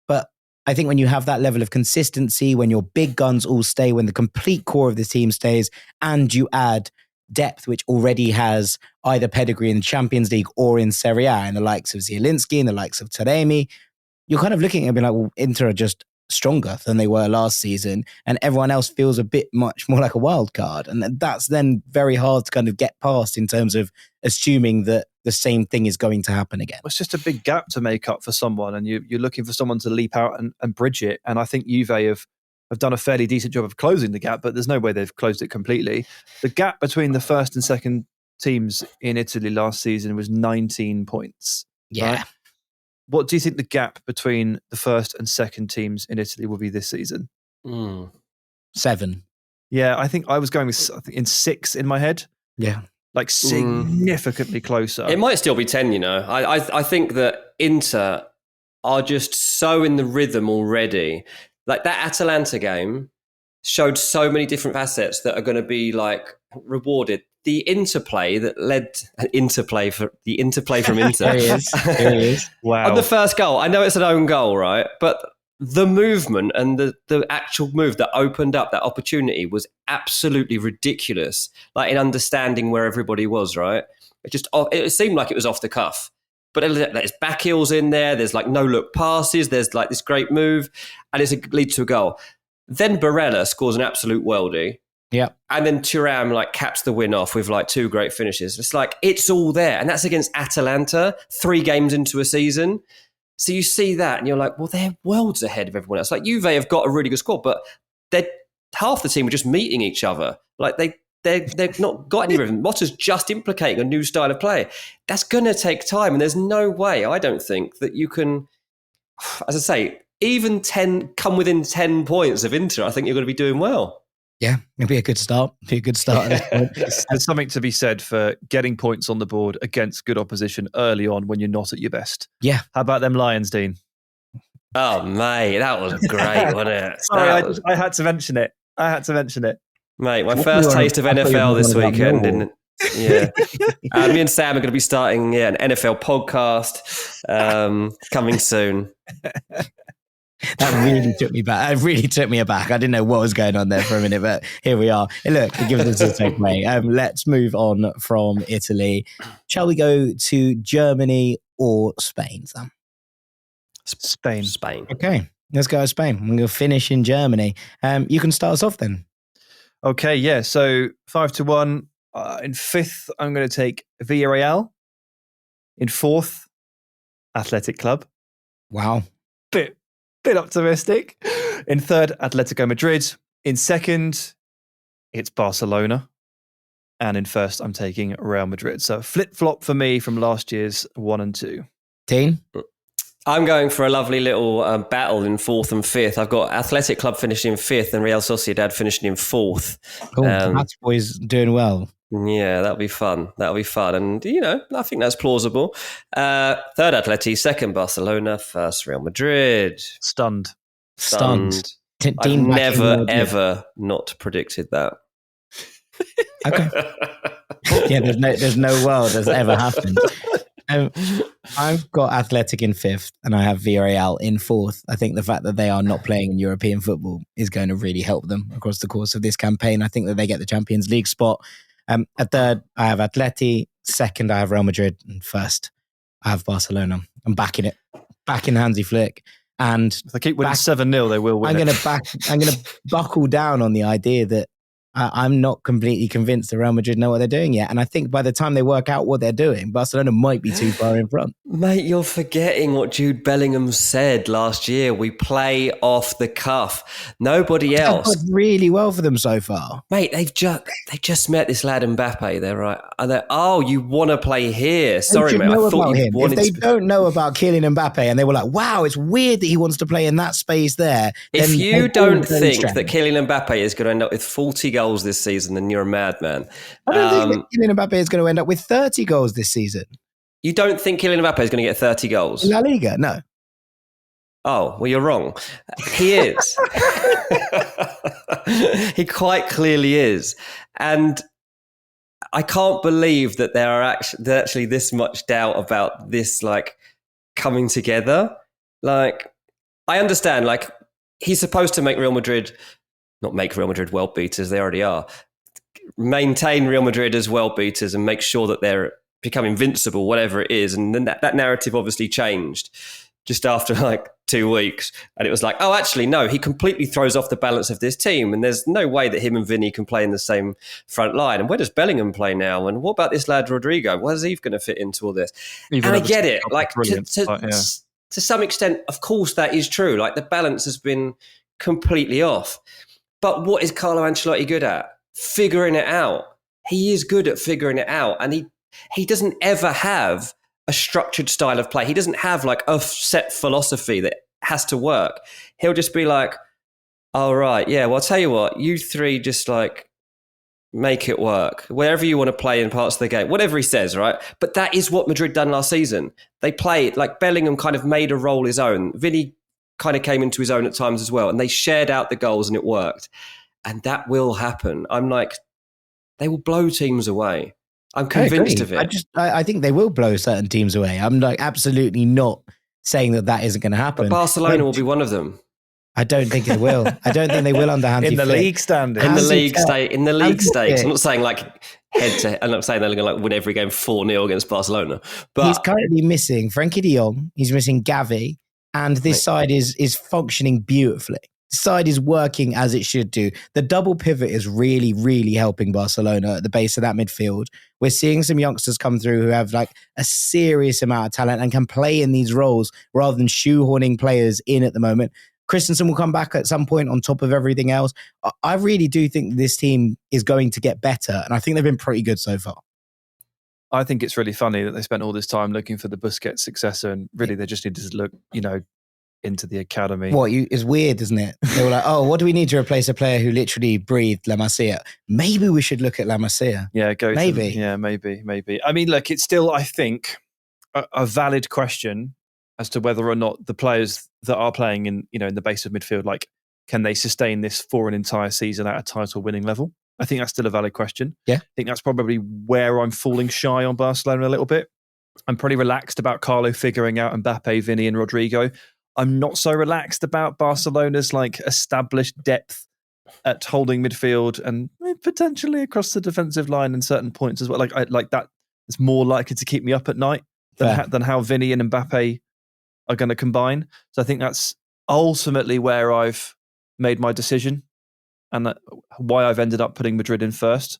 But I think when you have that level of consistency, when your big guns all stay, when the complete core of the team stays, and you add depth, which already has either pedigree in the Champions League or in Serie A, and the likes of Zielinski and the likes of Taremi, you're kind of looking at it and being like, well, Inter are just stronger than they were last season, and everyone else feels a bit much more like a wild card, and that's then very hard to kind of get past in terms of assuming that the same thing is going to happen again. It's just a big gap to make up for someone, and you're looking for someone to leap out and bridge it, and I think Juve have done a fairly decent job of closing the gap, but there's no way they've closed it completely. The gap between the first and second teams in Italy last season was 19 points. Yeah. Right? What do you think the gap between the first and second teams in Italy will be this season? 7. Yeah, I think I was going with in 6 in my head. Yeah. Significantly closer. It might still be 10, I think that Inter are just so in the rhythm already. That Atalanta game showed so many different facets that are going to be rewarded. The interplay that led the interplay from Inter. There he is. Wow. On the first goal, I know it's an own goal, right? But the movement and the actual move that opened up that opportunity was absolutely ridiculous. In understanding where everybody was, right? It seemed like it was off the cuff. But there's back heels in there. There's no look passes. There's this great move, and it leads to a goal. Then Barella scores an absolute worldie. Yeah. And then Thuram caps the win off with 2 great finishes. It's it's all there. And that's against Atalanta, 3 games into a season. So you see that and you're like, well, they're worlds ahead of everyone else. Juve have got a really good squad, but half the team were just meeting each other. They've not got any rhythm. Motta's just implicating a new style of play. That's going to take time. And there's no way, I don't think, that you can, as I say, even come within 10 points of Inter. I think you're going to be doing well. Yeah, it'd be a good start. Be a good start at this point. There's something to be said for getting points on the board against good opposition early on when you're not at your best. Yeah. How about them Lions, Dean? Oh, mate, that was great, wasn't it? Sorry, I had to mention it. Mate, my first taste of NFL this weekend. Me and Sam are going to be starting an NFL podcast coming soon. That really took me back. It really took me aback. I didn't know what was going on there for a minute, but here we are. And look, it gives us a takeaway. Let's move on from Italy. Shall we go to Germany or Spain, Sam? Spain. Okay, let's go to Spain. I'm going to finish in Germany. You can start us off then. Okay, yeah. So 5-1. In fifth, I'm going to take Villarreal. In fourth, Athletic Club. Wow. Bit optimistic. In third, Atletico Madrid. In second, it's Barcelona. And in first, I'm taking Real Madrid. So flip-flop for me from last year's 1 and 2. Dean? I'm going for a lovely little battle in fourth and fifth. I've got Athletic Club finishing in fifth and Real Sociedad finishing in fourth. Cool. That's boys doing well. Yeah, that'll be fun. And, I think that's plausible. Third Atleti, second Barcelona, first Real Madrid. Stunned. I've never, ever not predicted that. Okay. Yeah, there's no world that's ever happened. I've got Athletic in fifth and I have Villarreal in fourth. I think the fact that they are not playing in European football is going to really help them across the course of this campaign. I think that they get the Champions League spot. At third, I have Atleti. Second, I have Real Madrid. And first, I have Barcelona. I'm backing it. Backing Hansi Flick. And if they keep winning 7-0, they will win. I'm going to buckle down on the idea that I'm not completely convinced that Real Madrid know what they're doing yet. And I think by the time they work out what they're doing, Barcelona might be too far in front. Mate, you're forgetting what Jude Bellingham said last year. We play off the cuff. Nobody else. That's worked really well for them so far. Mate, they've just met this lad Mbappe. They're right. You want to play here. Sorry, mate. I thought you wanted If they don't know about Kylian Mbappe and they were like, wow, it's weird that he wants to play in that space there. If you don't think that Kylian Mbappe is going to end up with 40 goals this season, then you're a madman. I don't think that Kylian Mbappe is going to end up with 30 goals this season. You don't think Kylian Mbappe is going to get 30 goals? In La Liga? No. Oh, well, you're wrong. He is. He quite clearly is. And I can't believe that there's actually this much doubt about this, coming together. I understand, he's supposed to make Real Madrid, not make Real Madrid world beaters, they already are. Maintain Real Madrid as world beaters and make sure that they're become invincible, whatever it is. And then that narrative obviously changed just after 2 weeks. And it was oh, actually, no, he completely throws off the balance of this team. And there's no way that him and Vinny can play in the same front line. And where does Bellingham play now? And what about this lad, Rodrigo? Where's he going to fit into all this? And I get it. To some extent, of course, that is true. The balance has been completely off. But what is Carlo Ancelotti good at? Figuring it out. He is good at figuring it out. And he doesn't ever have a structured style of play. He doesn't have a set philosophy that has to work. He'll just be all right, yeah, well, I'll tell you what, you three just make it work. Wherever you want to play in parts of the game, whatever he says, right? But that is what Madrid done last season. They played, Bellingham kind of made a role his own. Vinny kind of came into his own at times as well. And they shared out the goals and it worked. And that will happen. I'm they will blow teams away. I'm convinced of it. I think they will blow certain teams away. I'm absolutely not saying that isn't going to happen. But Barcelona will be one of them. I don't think they will. I don't think they will under Hansi in the Flick. league standing. In the league stakes. I'm not saying head to head. I'm not saying they're going to win every game 4-0 against Barcelona. But he's currently missing Frankie de Jong. He's missing Gavi, and this side is functioning beautifully. The side is working as it should do. The double pivot is really, really helping Barcelona at the base of that midfield. We're seeing some youngsters come through who have a serious amount of talent and can play in these roles rather than shoehorning players in at the moment. Christensen will come back at some point on top of everything else. I really do think this team is going to get better, and I think they've been pretty good so far. I think it's really funny that they spent all this time looking for the Busquets successor, and really they just needed to look, into the academy. It's weird, isn't it? They were like, oh, what do we need to replace a player who literally breathed La Masia? Maybe we should look at La Masia. Yeah, maybe. Maybe. I mean, look, it's still, I think, a valid question as to whether or not the players that are playing in the base of midfield, like, can they sustain this for an entire season at a title-winning level? I think that's still a valid question. Yeah. I think that's probably where I'm falling shy on Barcelona a little bit. I'm pretty relaxed about Carlo figuring out Mbappe, Vinny and Rodrigo. I'm not so relaxed about Barcelona's like established depth at holding midfield and potentially across the defensive line in certain points as well. Like that is more likely to keep me up at night than how Vinny and Mbappe are going to combine. So I think that's ultimately where I've made my decision and why I've ended up putting Madrid in first.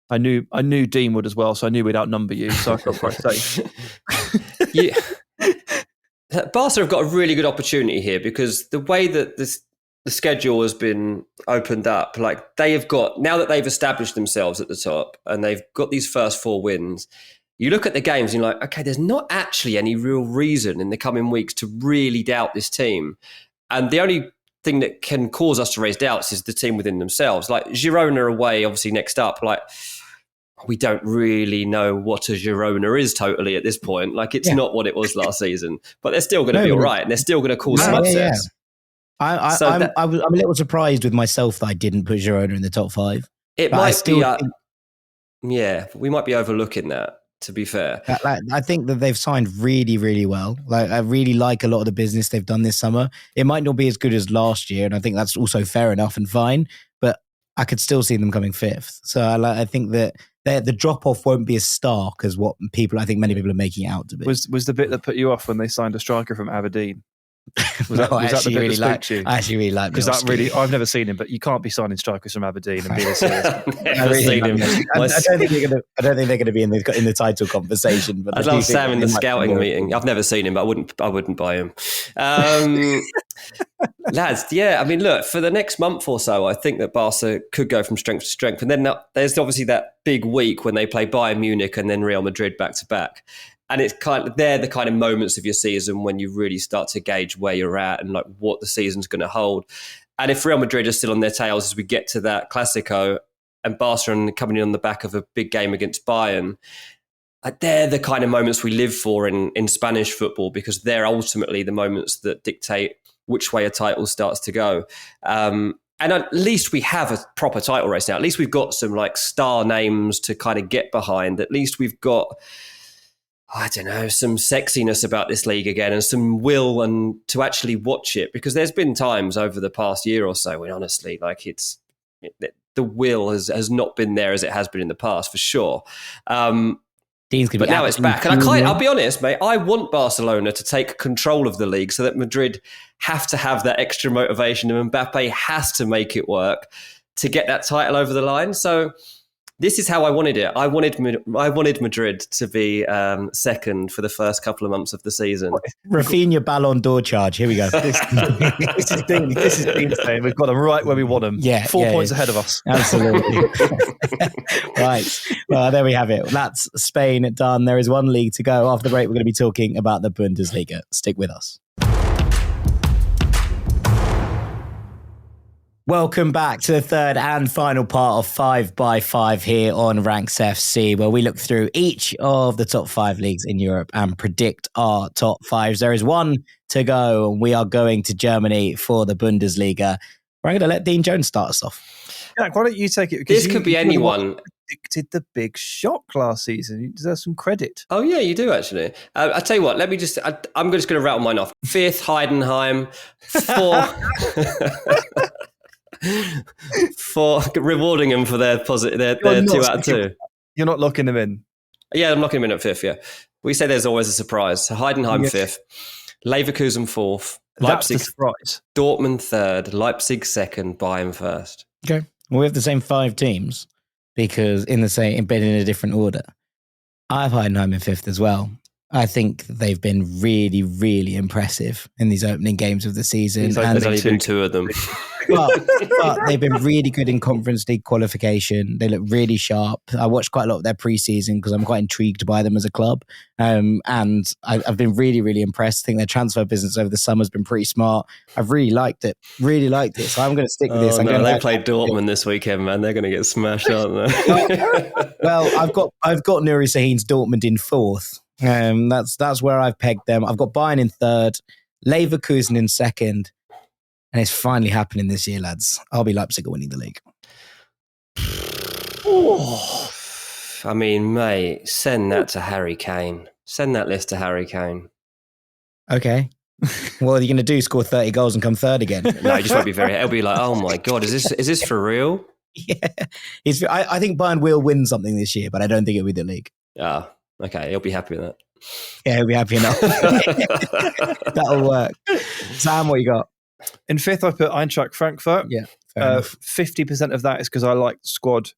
I knew Dean would as well, so I knew we'd outnumber you, so I felt quite safe. Yeah. Barca have got a really good opportunity here because the way that the schedule has been opened up, like they have got, now that they've established themselves at the top and they've got these first 4 wins, you look at the games and you're like, okay, there's not actually any real reason in the coming weeks to really doubt this team. And the only thing that can cause us to raise doubts is the team within themselves. Like Girona away, obviously next up, like we don't really know what a Girona is totally at this point. Like it's not what it was last season, but they're still going to be all right and they're still going to cause some upsets. I'm a little surprised with myself that I didn't put Girona in the top 5. It might be, we might be overlooking that, to be fair. I think that they've signed really, really well. Like I really like a lot of the business they've done this summer. It might not be as good as last year, and I think that's also fair enough and fine, but I could still see them coming 5th. So I think that the drop-off won't be as stark as what many people are making it out to be. Was the bit that put you off when they signed a striker from Aberdeen? Was that the bit that spoke to you? I actually really like because I've never seen him, but you can't be signing strikers from Aberdeen and being serious. I don't think they're going to be in the title conversation. But I'd love Sam in the scouting meeting. I've never seen him, but I wouldn't buy him. Lads, I mean, look, for the next month or so, I think that Barca could go from strength to strength, and then there's obviously that big week when they play Bayern Munich and then Real Madrid back to back. And it's they're the kind of moments of your season when you really start to gauge where you're at and like what the season's going to hold. And if Real Madrid are still on their tails as we get to that Clásico and Barcelona coming in on the back of a big game against Bayern, they're the kind of moments we live for in Spanish football because they're ultimately the moments that dictate which way a title starts to go. And at least we have a proper title race now. At least we've got some like star names to kind of get behind. At least we've got, I don't know, some sexiness about this league again and some will and to actually watch it, because there's been times over the past year or so when honestly, like the will has not been there as it has been in the past for sure. But now it's back. And I'll be honest, mate, I want Barcelona to take control of the league so that Madrid have to have that extra motivation and Mbappe has to make it work to get that title over the line. So this is how I wanted it. I wanted Madrid to be second for the first couple of months of the season. Rafinha Ballon d'Or charge. Here we go. This is Dean saying we've got them right where we want them. Yeah, 4 points ahead of us. Absolutely. Right. Well, there we have it. That's Spain done. There is one league to go. After the break, we're going to be talking about the Bundesliga. Stick with us. Welcome back to the third and final part of 5x5 here on Ranks FC, where we look through each of the top 5 leagues in Europe and predict our top 5s. There is one to go, and we are going to Germany for the Bundesliga. We're going to let Dean Jones start us off. Jack, why don't you take it? This could be anyone. Predicted the big shock last season. You deserve some credit. Oh yeah, you do actually. I'll tell you what. Let me just. I'm just going to rattle mine off. 5th, Heidenheim. 4 rewarding them for their 2 out of 2. You're not locking them in. Yeah, I'm locking them in at 5th. Yeah, we say there's always a surprise. So Heidenheim 5th, Leverkusen 4th, Leipzig Dortmund 3rd, Leipzig 2nd, Bayern 1st. Okay, well, we have the same 5 teams because in a different order. I have Heidenheim in 5th as well. I think they've been really, really impressive in these opening games of the season. There's only been 2 of them. but they've been really good in Conference League qualification. They look really sharp. I watched quite a lot of their preseason because I'm quite intrigued by them as a club. And I've been really, really impressed. I think their transfer business over the summer has been pretty smart. I've really liked it. So I'm going to stick with this. They played Dortmund this weekend, man. They're going to get smashed, aren't they? Well, I've got Nuri Sahin's Dortmund in fourth. That's where I've pegged them. I've got Bayern in third, Leverkusen in second, and it's finally happening this year, lads. RB Leipzig are winning the league. Oh. I mean, mate, send that to Harry Kane. Send that list to Harry Kane. Okay. What are you going to do? Score 30 goals and come third again? No, he just won't be very. He'll be like, oh my god, is this for real? Yeah, I think Bayern will win something this year, but I don't think it'll be the league. Ah, okay, he'll be happy with that. Yeah, he'll be happy enough. That'll work. Sam, what you got? In fifth, I put Eintracht Frankfurt. Yeah, fair enough. 50% of that is because I like the squad.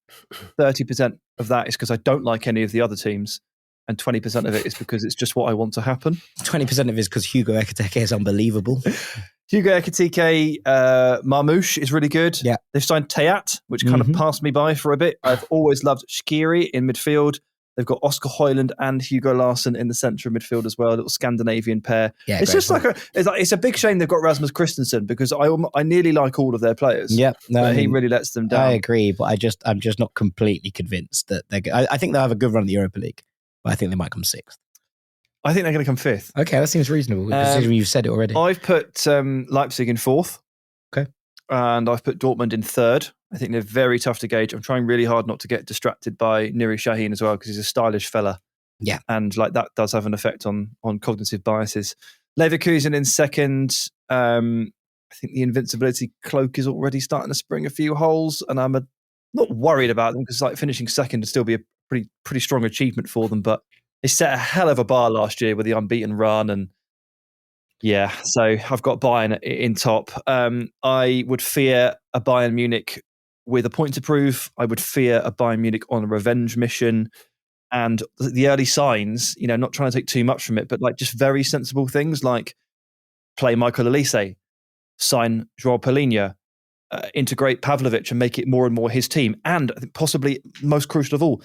30% of that is because I don't like any of the other teams. And 20% of it is because it's just what I want to happen. 20% of it is because Hugo Ekitike is unbelievable. Hugo Ekitike, Marmouche is really good. Yeah. They've signed Tayat, which kind of passed me by for a bit. I've always loved Shqiri in midfield. They've got Oscar Højlund and Hugo Larsson in the centre of midfield as well, a little Scandinavian pair. Yeah, it's just it's a big shame they've got Rasmus Christensen because I nearly like all of their players. Yeah, no, he really lets them down. I agree, but I'm just not completely convinced that they're good. I think they'll have a good run at the Europa League, but I think they might come sixth. I think they're going to come fifth. Okay, that seems reasonable. Considering you've said it already. I've put Leipzig in fourth. Okay. And I've put Dortmund in third. I think they're very tough to gauge. I'm trying really hard not to get distracted by Nuri Sahin as well because he's a stylish fella. Yeah. And like that does have an effect on cognitive biases. Leverkusen in second. I think the invincibility cloak is already starting to spring a few holes, and I'm not worried about them because like finishing second would still be a pretty strong achievement for them. But they set a hell of a bar last year with the unbeaten run, and yeah, so I've got Bayern in top. I would fear a Bayern Munich with a point to prove. I would fear a Bayern Munich on a revenge mission. And the early signs, not trying to take too much from it, but like just very sensible things like play Michael Olise, sign Joao Paulinho, integrate Pavlovic and make it more and more his team. And I think possibly most crucial of all,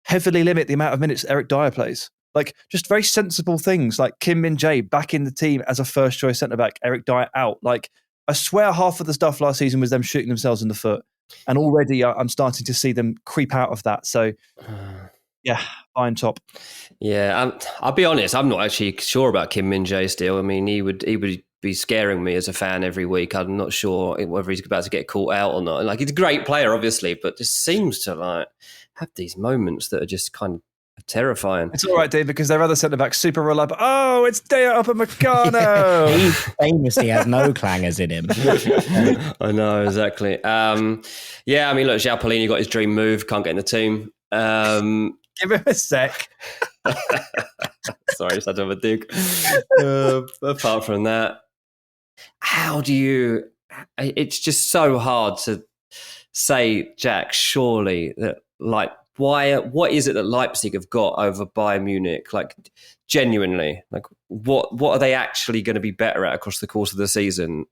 heavily limit the amount of minutes Eric Dyer plays. Like just very sensible things like Kim Min-jae back in the team as a first choice centre-back, Eric Dyer out. Like I swear half of the stuff last season was them shooting themselves in the foot. And already I'm starting to see them creep out of that. So yeah, Bayern top. Yeah, I'll be honest, I'm not actually sure about Kim Min-jae still. I mean, he would be scaring me as a fan every week. I'm not sure whether he's about to get caught out or not. Like he's a great player, obviously, but just seems to like have these moments that are just kind of terrifying. It's all right, Dave, because their other centre-back's super reliable. Oh, it's Daya Upamecano. He famously has no clangers in him. I know, exactly. Yeah, I mean, look, Joao Paulinho got his dream move, can't get in the team. Give him a sec. Sorry, just had to have a dig. Apart from that, how do you... It's just so hard to say, Jack, surely, that like, what is it that Leipzig have got over Bayern Munich? Like, genuinely, like, what are they actually going to be better at across the course of the season?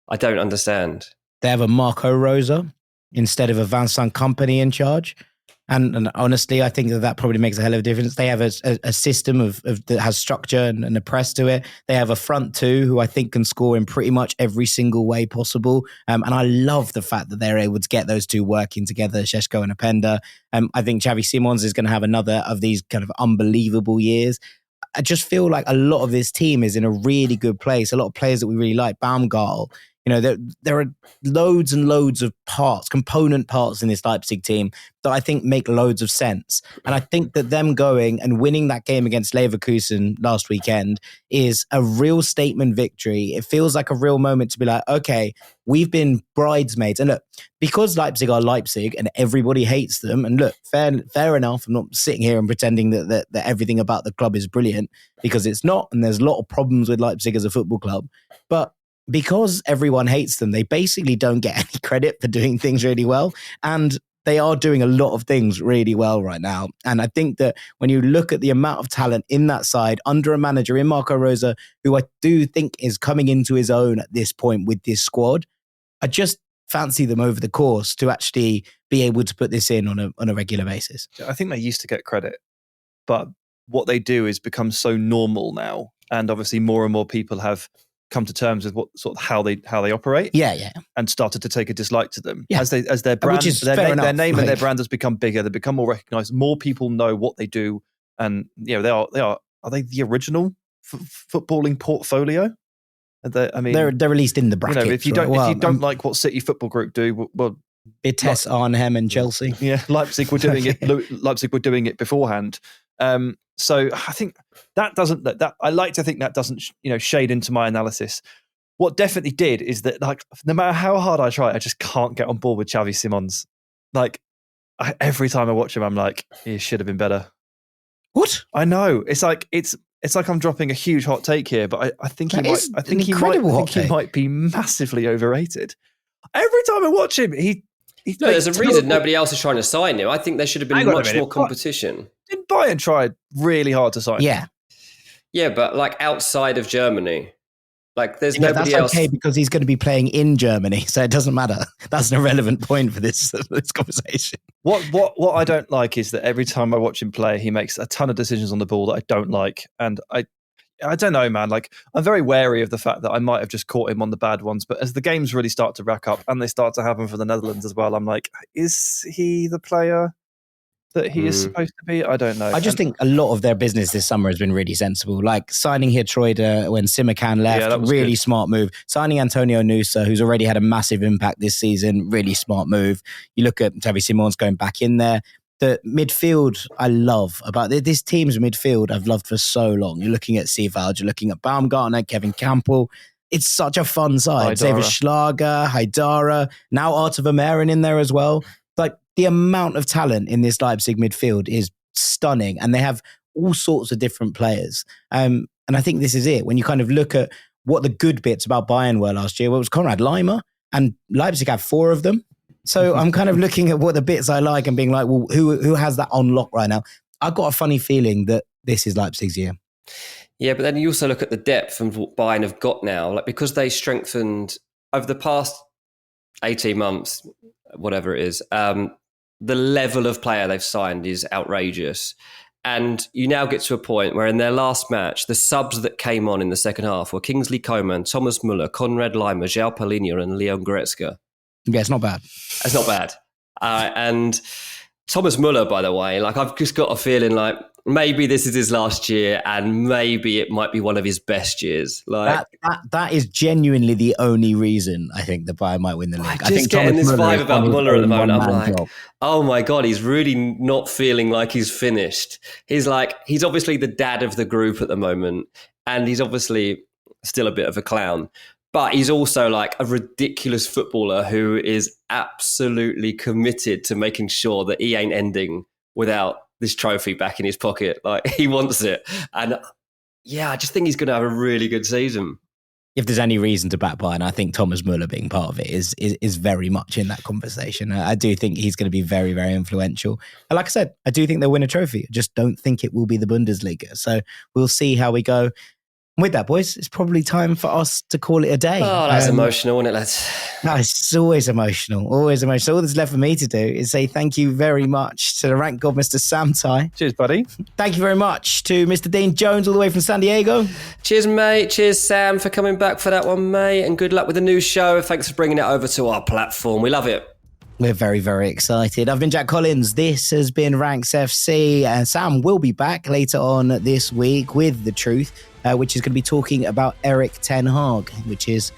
I don't understand. They have a Marco Rosa instead of a Vincent Kompany in charge. And honestly, I think that probably makes a hell of a difference. They have a system that has structure and a press to it. They have a front two who I think can score in pretty much every single way possible. And I love the fact that they're able to get those two working together, Šeško and Openda. I think Xavi Simons is going to have another of these kind of unbelievable years. I just feel like a lot of this team is in a really good place. A lot of players that we really like, Baumgartel. There are loads and loads of component parts in this Leipzig team that I think make loads of sense. And I think that them going and winning that game against Leverkusen last weekend is a real statement victory. It feels like a real moment to be like, okay, we've been bridesmaids. And look, because Leipzig are Leipzig and everybody hates them, and look, fair enough, I'm not sitting here and pretending that everything about the club is brilliant, because it's not, and there's a lot of problems with Leipzig as a football club. But because everyone hates them, they basically don't get any credit for doing things really well. And they are doing a lot of things really well right now. And I think that when you look at the amount of talent in that side, under a manager in Marco Rosa, who I do think is coming into his own at this point with this squad, I just fancy them over the course to actually be able to put this in on a regular basis. I think they used to get credit, but what they do is become so normal now, and obviously more and more people have come to terms with what sort of how they operate. Yeah. And started to take a dislike to them Yeah. as their brand, their name and their brand has become bigger. They become more recognized. More people know what they do, and they are they the original footballing portfolio? They're released in the brackets. If you don't like what City Football Group do, well, Vitesse, Arnhem, and Chelsea. Yeah, Leipzig were doing it. Leipzig were doing it beforehand. So I think that doesn't. I like to think that doesn't shade into my analysis. What definitely did is that, like, no matter how hard I try, I just can't get on board with Xavi Simons. Like, every time I watch him, I'm like, he should have been better. What? I know. It's like I'm dropping a huge hot take here, but I think he might be massively overrated. Every time I watch him, there's a reason nobody else is trying to sign him. I think there should have been much more competition. Didn't Bayern try really hard to sign him? Yeah, but like outside of Germany. Like, there's nobody else. That's okay because he's going to be playing in Germany, so it doesn't matter. That's an irrelevant point for this conversation. What I don't like is that every time I watch him play, he makes a ton of decisions on the ball that I don't like, and I don't know, man. Like, I'm very wary of the fact that I might have just caught him on the bad ones, but as the games really start to rack up and they start to happen for the Netherlands as well, I'm like, is he the player that he is supposed to be? I don't know. I just think a lot of their business this summer has been really sensible. Like signing Geertruida when Simmerkan left, really smart move. Signing Antonio Nusa, who's already had a massive impact this season, really smart move. You look at Xavi Simons going back in there. The midfield I love about this team's midfield I've loved for so long. You're looking at Seevald, you're looking at Baumgartner, Kevin Campbell. It's such a fun side. Xavier Schlager, Haidara, now Artur Vermeeren in there as well. Like, the amount of talent in this Leipzig midfield is stunning, and they have all sorts of different players. And I think this is it. When you kind of look at what the good bits about Bayern were last year, well, it was Konrad Laimer, and Leipzig had 4 of them. So I'm kind of looking at what the bits I like and being like, well, who has that on lock right now? I've got a funny feeling that this is Leipzig's year. Yeah, but then you also look at the depth and what Bayern have got now, like, because they strengthened over the past 18 months, whatever it is, the level of player they've signed is outrageous. And you now get to a point where in their last match, the subs that came on in the second half were Kingsley Coman, Thomas Müller, Konrad Laimer, João Palhinha and Leon Goretzka. Yeah, it's not bad. It's not bad. And Thomas Müller, by the way, like, I've just got a feeling like maybe this is his last year and maybe it might be one of his best years. Like, that is genuinely the only reason I think the Bayern might win the league. I think getting this vibe about Müller at the moment, I'm like, oh my God, he's really not feeling like he's finished. He's obviously the dad of the group at the moment, and he's obviously still a bit of a clown. But he's also like a ridiculous footballer who is absolutely committed to making sure that he ain't ending without this trophy back in his pocket. Like, he wants it. And yeah, I just think he's going to have a really good season. If there's any reason to back Bayern, I think Thomas Müller being part of it is very much in that conversation. I do think he's going to be very, very influential. And like I said, I do think they'll win a trophy. I just don't think it will be the Bundesliga. So we'll see how we go. With that, boys, it's probably time for us to call it a day. Oh, that's emotional, isn't it, lads? No, it's always emotional. Always emotional. All that's left for me to do is say thank you very much to the Rank God, Mr. Sam Tighe. Cheers, buddy. Thank you very much to Mr. Dean Jones, all the way from San Diego. Cheers, mate. Cheers, Sam, for coming back for that one, mate. And good luck with the new show. Thanks for bringing it over to our platform. We love it. We're very, very excited. I've been Jack Collins. This has been Ranks FC. And Sam will be back later on this week with The Truth, which is going to be talking about Erik ten Hag, which is,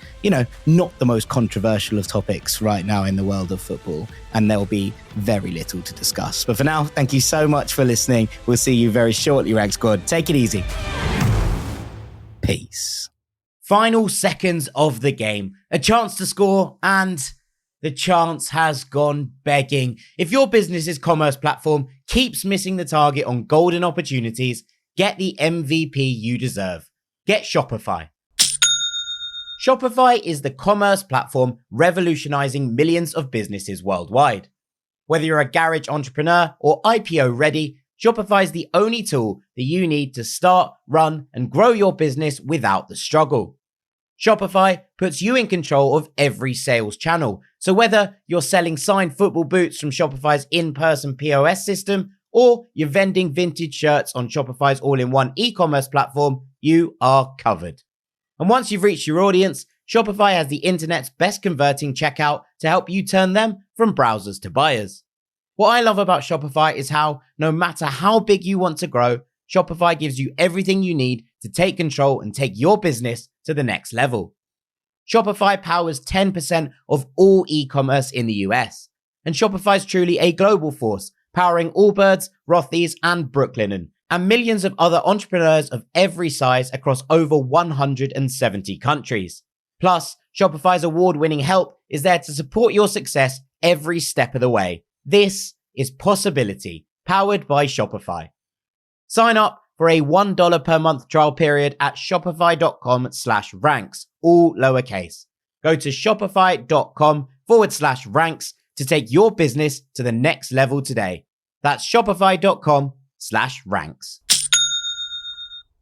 not the most controversial of topics right now in the world of football. And there'll be very little to discuss. But for now, thank you so much for listening. We'll see you very shortly, Rank Squad. Take it easy. Peace. Final seconds of the game. A chance to score, and the chance has gone begging. If your business's commerce platform keeps missing the target on golden opportunities, get the MVP you deserve. Get Shopify. Shopify is the commerce platform revolutionizing millions of businesses worldwide. Whether you're a garage entrepreneur or IPO ready, Shopify is the only tool that you need to start, run, and grow your business without the struggle. Shopify puts you in control of every sales channel. So whether you're selling signed football boots from Shopify's in-person POS system, or you're vending vintage shirts on Shopify's all-in-one e-commerce platform, you are covered. And once you've reached your audience, Shopify has the internet's best converting checkout to help you turn them from browsers to buyers. What I love about Shopify is how, no matter how big you want to grow, Shopify gives you everything you need to take control and take your business to the next level. Shopify powers 10% of all e-commerce in the US. And Shopify is truly a global force, powering Allbirds, Rothy's, and Brooklinen, and millions of other entrepreneurs of every size across over 170 countries. Plus, Shopify's award-winning help is there to support your success every step of the way. This is Possibility, powered by Shopify. Sign up for a $1 per month trial period at shopify.com/ranks, all lowercase. Go to shopify.com/ranks to take your business to the next level today. That's shopify.com/ranks.